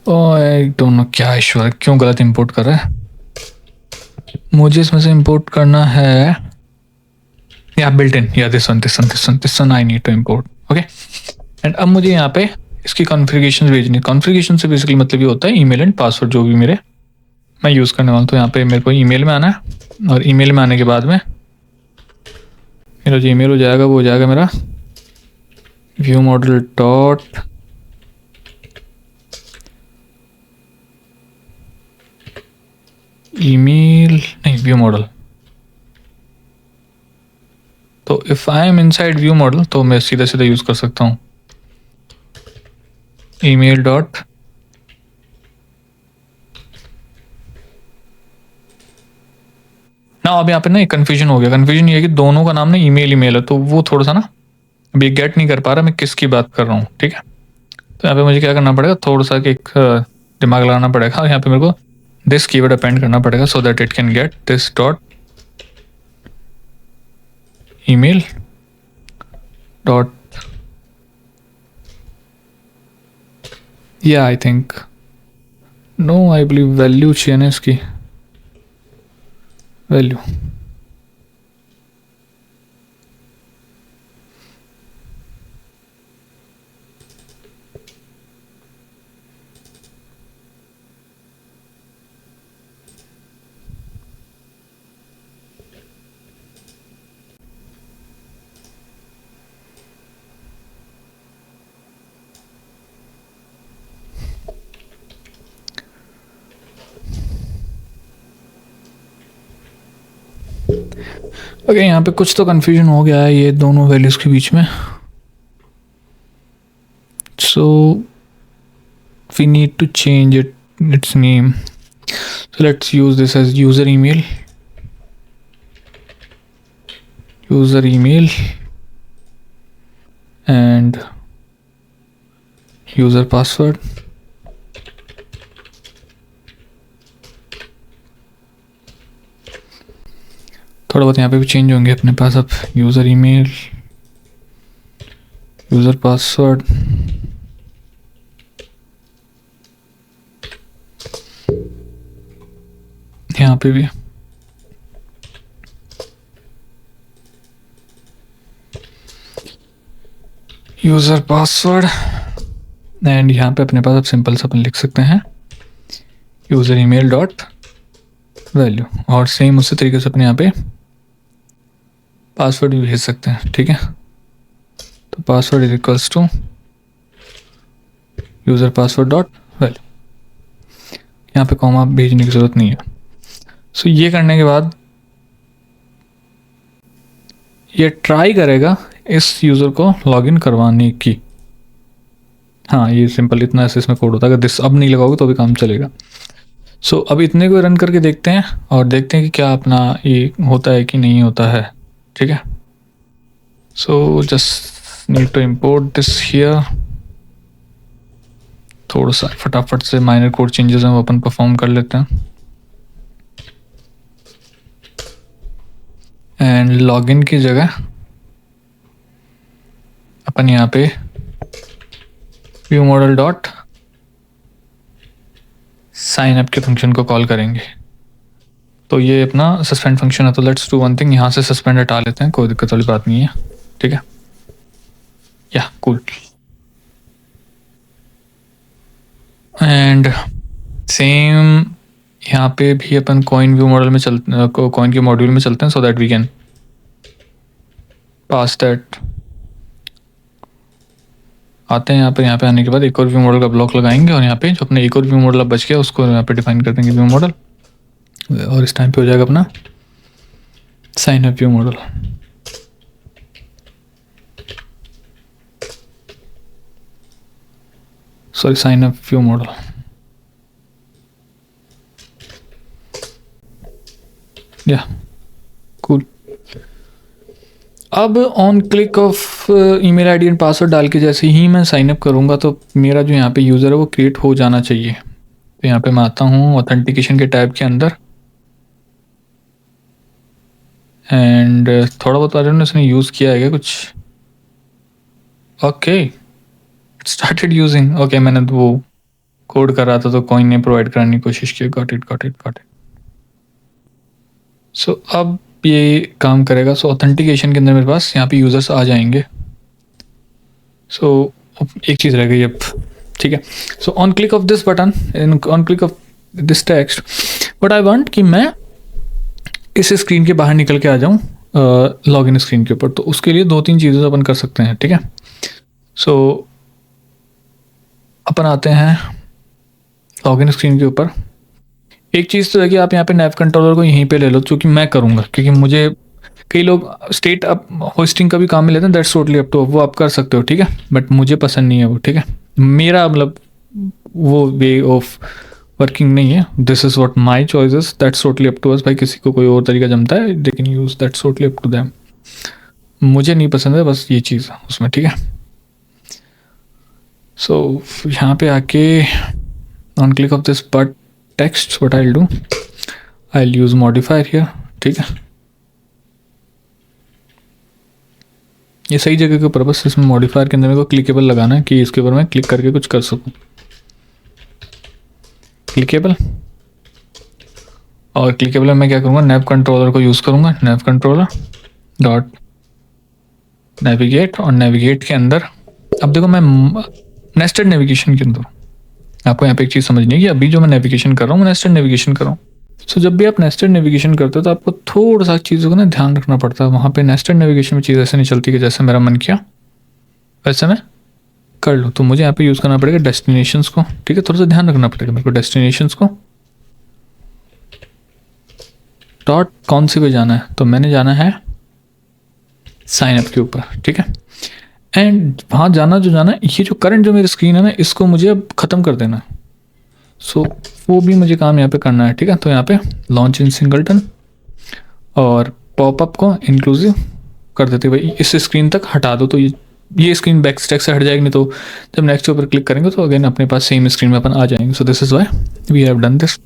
A: I don't no क्या इशू है, क्यों गलत import कर रहा है। मुझे इसमें से इंपोर्ट करना है या बिल्ट इन, या this one I need to import, okay. And अब मुझे यहाँ पे इसकी कॉन्फ़िगरेशन भेजनी है। कॉन्फ़िगरेशन से बेसिकली मतलब ये होता है ईमेल एंड पासवर्ड जो भी मैं यूज़ करने वाला हूँ। तो यहाँ पे मेरे को ईमेल में आना है और ईमेल में आने के बाद में मेरा जो ईमेल हो जाएगा वो हो जाएगा मेरा व्यू मॉडल डॉट ईमेल, नहीं व्यू मॉडल। तो if I am inside view model तो मैं सीधा सीधा यूज कर सकता हूँ ईमेल डॉट ना। अब यहाँ पे ना एक कन्फ्यूजन हो गया। कन्फ्यूजन ये है कि दोनों का नाम ना ईमेल है, तो वो थोड़ा सा ना अभी गेट नहीं कर पा रहा मैं किसकी बात कर रहा हूँ, ठीक है। तो यहाँ पे मुझे क्या करना पड़ेगा, थोड़ा सा एक दिमाग लगाना पड़ेगा। यहाँ पे मेरे को दिस कीवर्ड अपेंड करना पड़ेगा so that it can get this dot email dot, या I think no, I believe value चाहिए ना इसकी, वैल्यू। ओके यहाँ पे कुछ तो कंफ्यूजन हो गया है ये दोनों वैल्यूज के बीच में। So we need to change its name. So let's use this as user email and user password। थोड़ा बहुत यहाँ पे भी चेंज होंगे अपने पास। अब यूज़र ईमेल, यूज़र पासवर्ड, यहाँ पे भी यूज़र पासवर्ड एंड यहाँ पे अपने पास अब सिंपल सा अपन लिख सकते हैं यूज़र ईमेल डॉट वैल्यू, और सेम उसी तरीके से अपने यहाँ पे पासवर्ड भी भेज सकते हैं, ठीक है। तो password is equals to user password dot value, यहाँ पे कॉमा भेजने की ज़रूरत नहीं है। सो ये करने के बाद ये ट्राई करेगा इस यूज़र को लॉगिन करवाने की। हाँ, ये सिंपल इतना ऐसे इसमें कोड होता है। अगर दिस अब नहीं लगाओगे तो भी काम चलेगा। सो अब इतने को रन करके देखते हैं और देखते हैं कि क्या अपना ये होता है कि नहीं होता है, ठीक है। So just need to import this here. थोड़ा सा फटाफट से माइनर कोड चेंजेस हैं वो अपन परफॉर्म कर लेते हैं। एंड लॉगिन की जगह अपन यहाँ पे view model dot sign up के फंक्शन को कॉल करेंगे। तो ये अपना सस्पेंड फंक्शन है, तो लेट्स डू वन थिंग, यहाँ से सस्पेंड हटा लेते हैं, कोई दिक्कत वाली बात नहीं है, ठीक है। या कूल। एंड सेम यहाँ पे भी अपन कॉइन व्यू मॉडल में कॉइन के मॉड्यूल में चलते हैं, so that we can pass that. आते हैं यहाँ पे आने के बाद एक और व्यू मॉडल का ब्लॉक लगाएंगे और यहाँ पे जो अपने एक और व्यू मॉडल अब बच गया उसको यहाँ पे डिफाइन कर देंगे व्यू मॉडल, और इस टाइम पे हो जाएगा अपना sign up view model. Sorry, sign up view model. या कूल। अब on click of email ID and password डाल के जैसे ही मैं साइन अप करूँगा तो मेरा जो यहाँ पे यूज़र है वो क्रिएट हो जाना चाहिए। तो यहाँ पे मैं आता हूँ ऑथेंटिकेशन के टैब के अंदर, एंड थोड़ा बहुत वाले ने इसने यूज़ किया है क्या कुछ? Okay, started using. ओके, मैंने तो वो कोड कर रहा था तो कॉइन ने प्रोवाइड कराने की कोशिश की। Got it. सो अब ये काम करेगा। सो ऑथेंटिकेशन के अंदर मेरे पास यहाँ पे यूज़र्स आ जाएंगे। सो एक चीज़ रह गई अब, ठीक है। So on click of this button, on click of this text, but I want कि मैं इस स्क्रीन के बाहर निकल के आ जाऊँ लॉगिन स्क्रीन के ऊपर। तो उसके लिए 2-3 चीज़ें अपन कर सकते हैं, ठीक है। सो अपन आते हैं लॉगिन स्क्रीन के ऊपर। एक चीज़ तो है कि आप यहाँ पे नैव कंट्रोलर को यहीं पे ले लो, क्योंकि मैं करूँगा, क्योंकि मुझे कई लोग स्टेट अप होस्टिंग का भी काम में लेते हैं, दैट्स टोटली अप टू, वो आप कर सकते हो, ठीक है, बट मुझे पसंद नहीं है वो, ठीक है। मेरा मतलब वो वे ऑफ वर्किंग नहीं है। This is what my choices, that's totally up to us. भाई किसी को कोई और तरीका जमता है they can use, that's totally up to them. मुझे नहीं पसंद है बस ये चीज़ उसमें, ठीक है। सो यहाँ पे आके on click of this but text, what I will do, I will use modifier here, ठीक है। ये सही जगह के ऊपर, बस इसमें मॉडिफायर के अंदर मेरे को क्लिकेबल लगाना है कि इसके ऊपर मैं क्लिक करके कुछ कर सकूँ। क्लिकेबल, और क्लिकेबल में मैं क्या करूँगा, नैव कंट्रोलर को यूज़ करूँगा। नैव कंट्रोलर डॉट नेविगेट, और नेविगेट के अंदर अब देखो मैं नेस्टेड नेविगेशन के अंदर, आपको यहाँ पे एक चीज़ समझनी है कि अभी जो मैं नेविगेशन कर रहा हूँ मैं नेस्टेड नेविगेशन कर रहा हूँ। सो जब भी आप नेस्टेड नेविगेशन करते हो तो आपको थोड़ा सा चीज़ों का ना ध्यान रखना पड़ता है। वहाँ पे नेस्टेड नेविगेशन में चीज़ ऐसे नहीं चलती कि जैसे मेरा मन किया वैसे मैं कर लूँ। तो मुझे यहाँ पे यूज़ करना पड़ेगा डेस्टिनेशंस को, ठीक है। थोड़ा सा ध्यान रखना पड़ेगा मेरे को डेस्टिनेशंस को। डॉट कौन सी पे जाना है, तो मैंने जाना है साइन अप के ऊपर, ठीक है। एंड वहाँ जाना जो जाना है, ये जो करंट जो मेरी स्क्रीन है ना, इसको मुझे अब ख़त्म कर देना है। सो वो भी मुझे काम यहाँ पे करना है, ठीक है। तो यहाँ पे लॉन्च इन सिंगलटन और पॉपअप को इंक्लूसिव कर देते भाई, इस स्क्रीन तक हटा दो। तो ये स्क्रीन बैक स्टैक से हट जाएगी, नहीं तो जब नेक्स्ट के ऊपर क्लिक करेंगे तो अगेन अपने पास सेम स्क्रीन में अपन आ जाएंगे। So this is why we have done this.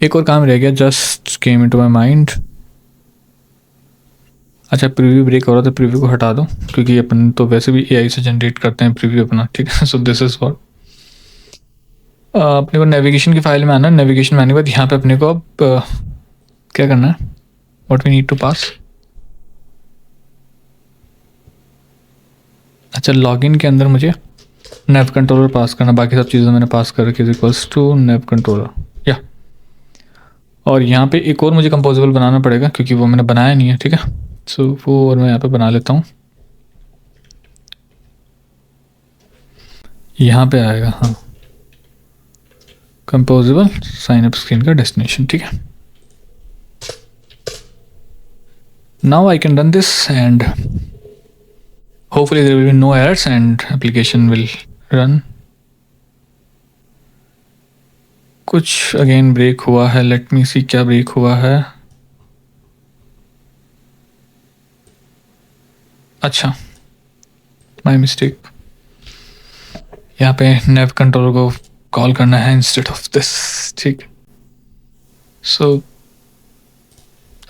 A: एक और काम रह गया, just came into my mind. अच्छा, प्रीव्यू ब्रेक हो रहा था, प्रीव्यू को हटा दो, क्योंकि अपन तो वैसे भी एआई से जनरेट करते हैं प्रीव्यू अपना, ठीक है। सो दिस इज़ व्हाट अपने को नेविगेशन की फाइल में आना है। नेविगेशन में आने के बाद यहाँ पे अपने को अब क्या करना है, व्हाट वी नीड टू पास। अच्छा, लॉगिन के अंदर मुझे नेव कंट्रोलर पास करना, बाकी सब चीज़ें मैंने पास कर रखी है इक्वल्स टू नेव कंट्रोलर या। और यहाँ पे एक और मुझे कंपोजिबल बनाना पड़ेगा क्योंकि वो मैंने बनाया नहीं है, ठीक है। सो वो और मैं यहाँ पे बना लेता हूँ, यहाँ पे आएगा हाँ कंपोजिबल साइन अप स्क्रीन का डेस्टिनेशन, ठीक है। Now I can run this and hopefully there will be no errors and application will run. कुछ अगेन ब्रेक हुआ है, लेट मी सी क्या ब्रेक हुआ है। अच्छा माय मिस्टेक, यहाँ पे नेव कंट्रोलर को कॉल करना है इंस्टेड ऑफ दिस, ठीक। सो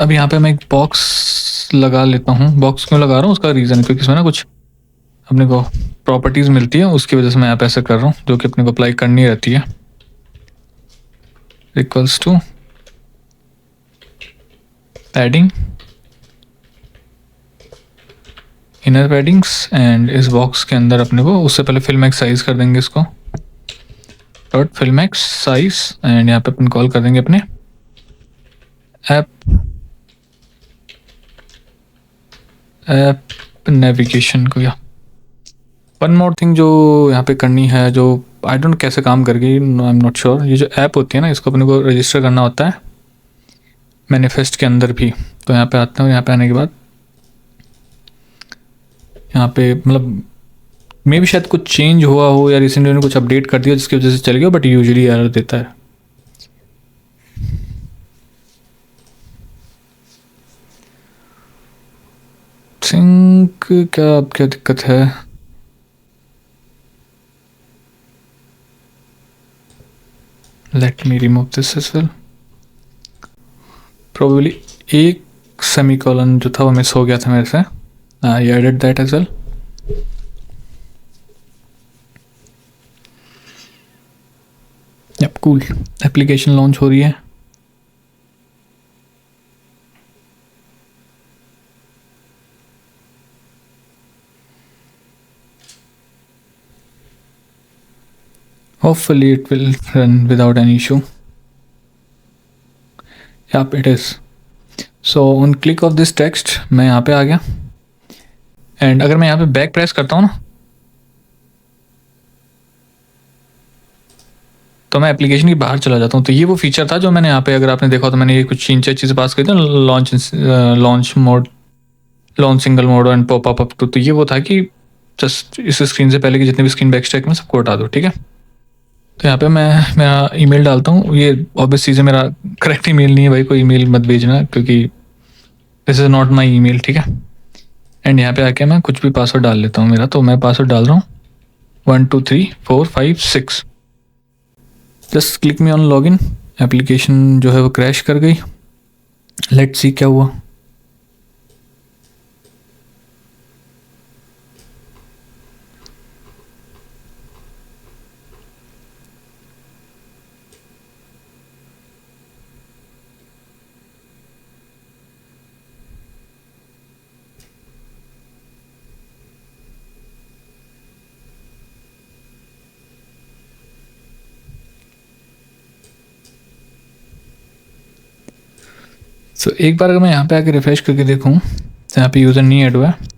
A: अब यहाँ पे मैं एक बॉक्स लगा लेता हूँ। बॉक्स क्यों लगा रहा हूँ उसका रीज़न है क्योंकि इसमें ना कुछ अपने को प्रॉपर्टीज़ मिलती है, उसकी वजह से मैं यहाँ पे ऐसा कर रहा हूँ, जो कि अपने को अप्लाई करनी रहती है। Equals to padding, inner paddings and इस बॉक्स के अंदर अपने को उससे पहले फिल मैक्स साइज कर देंगे इसको, dot fill max size and यहाँ पे अपन कॉल कर देंगे अपने ऐप नेविगेशन को। या वन मोर थिंग जो यहाँ पे करनी है, जो आई डोंट कैसे काम करगी, आई एम नॉट श्योर। ये जो ऐप होती है ना, इसको अपने को रजिस्टर करना होता है मैनिफेस्ट के अंदर भी। तो यहाँ पे आता हूँ, यहाँ पे आने के बाद यहाँ पे मतलब मे भी शायद कुछ चेंज हुआ हो या रिसेंटली उन्होंने कुछ अपडेट कर दिया जिसकी वजह से चल गया, बट यूजुअली एरर देता है। थिंक क्या अब क्या दिक्कत है, let me remove this as well. Probably एक सेमीकोलन जो था वो मिस हो गया था मेरे से, I added that as well. Yup cool, application launch हो रही है। Hopefully it will run without any issue. Yep, it is. So on click of this text मैं यहाँ पे आ गया एंड अगर मैं यहाँ पे बैक प्रेस करता हूँ ना, तो मैं एप्लीकेशन के बाहर चला जाता हूँ। तो ये वो फीचर था जो मैंने यहाँ पे, अगर आपने देखा तो मैंने ये कुछ 3-4 चीज़ें पास करी थी, launch mode, launch single mode and pop up to. तो ये वो था कि जस्ट इस स्क्रीन से पहले की जितने भी स्क्रीन बैक स्टैक में सबको हटा दो, ठीक है। तो यहाँ पे मैं मेरा ईमेल डालता हूँ। ये ऑब्वियस चीज़ है, मेरा करेक्ट ईमेल नहीं है भाई, कोई ईमेल मत भेजना क्योंकि this is not my email, ठीक है। एंड यहाँ पे आके मैं कुछ भी पासवर्ड डाल लेता हूँ मेरा। तो मैं पासवर्ड डाल रहा हूँ 1 2 3 4 5 6। Just click me on login. Application जो है वो क्रैश कर गई। लेट्स सी क्या हुआ। सो एक बार अगर मैं यहाँ पे आके रिफ्रेश करके देखूँ तो यहाँ पे यूज़र नहीं ऐड हुआ है।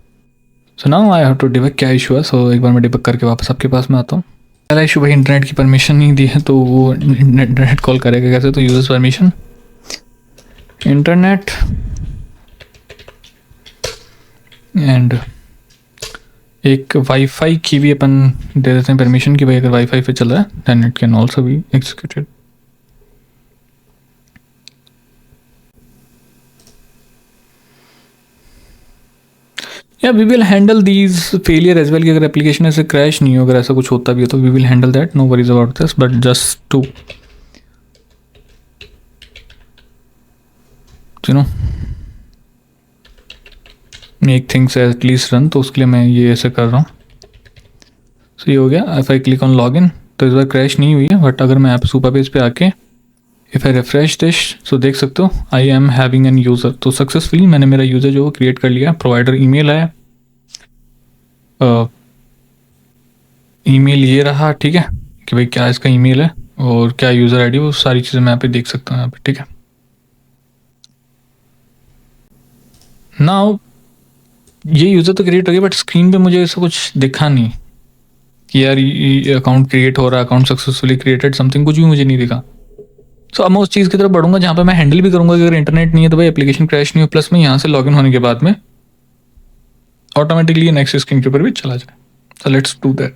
A: So now I have to debug क्या इशू है। सो एक बार मैं डिबग करके वापस आपके पास में आता हूँ। पहला इशू भाई इंटरनेट की परमिशन नहीं दी है, तो वो इंटरनेट कॉल करेगा कैसे। तो यूजर्स परमिशन इंटरनेट एंड एक वाईफाई की भी अपन दे देते हैं परमिशन कि भाई अगर वाईफाई पे चल रहा है then it can also be executed. या we will handle these failure as well कि अगर एप्लीकेशन ऐसे क्रैश नहीं हो, अगर ऐसा कुछ होता भी है तो we will handle that, no worries about this. But just to you know make things at least run, तो उसके लिए मैं ये ऐसे कर रहा हूँ। सो ये हो गया। If I click on log in तो इस बार क्रैश नहीं हुई है। बट अगर मैं ऐप सुपर पेज पे आके if I refresh this so देख सकते हो I am having an user. तो सक्सेसफुली मैंने मेरा यूज़र जो क्रिएट कर लिया। प्रोवाइडर ईमेल है, ईमेल ये रहा, ठीक है, कि भाई क्या इसका ईमेल है और क्या यूज़र आईडी, वो सारी चीज़ें मैं यहाँ पे देख सकता हूँ यहाँ पे, ठीक है। नाउ ये यूज़र तो क्रिएट हो गया, बट स्क्रीन पे मुझे ऐसा कुछ दिखा नहीं कि यार ये अकाउंट क्रिएट हो रहा है, अकाउंट सक्सेसफुली क्रिएटेड समथिंग, कुछ भी मुझे नहीं दिखा। सो अब मैं उस चीज़ की तरफ बढ़ूंगा जहाँ पे मैं हैंडल भी करूंगा कि अगर इंटरनेट नहीं है तो भाई एप्लीकेशन क्रैश नहीं हो, प्लस में यहाँ से लॉगिन होने के बाद में ऑटोमेटिकली नेक्स्ट स्क्रीन के ऊपर भी चला जाए। So let's do that.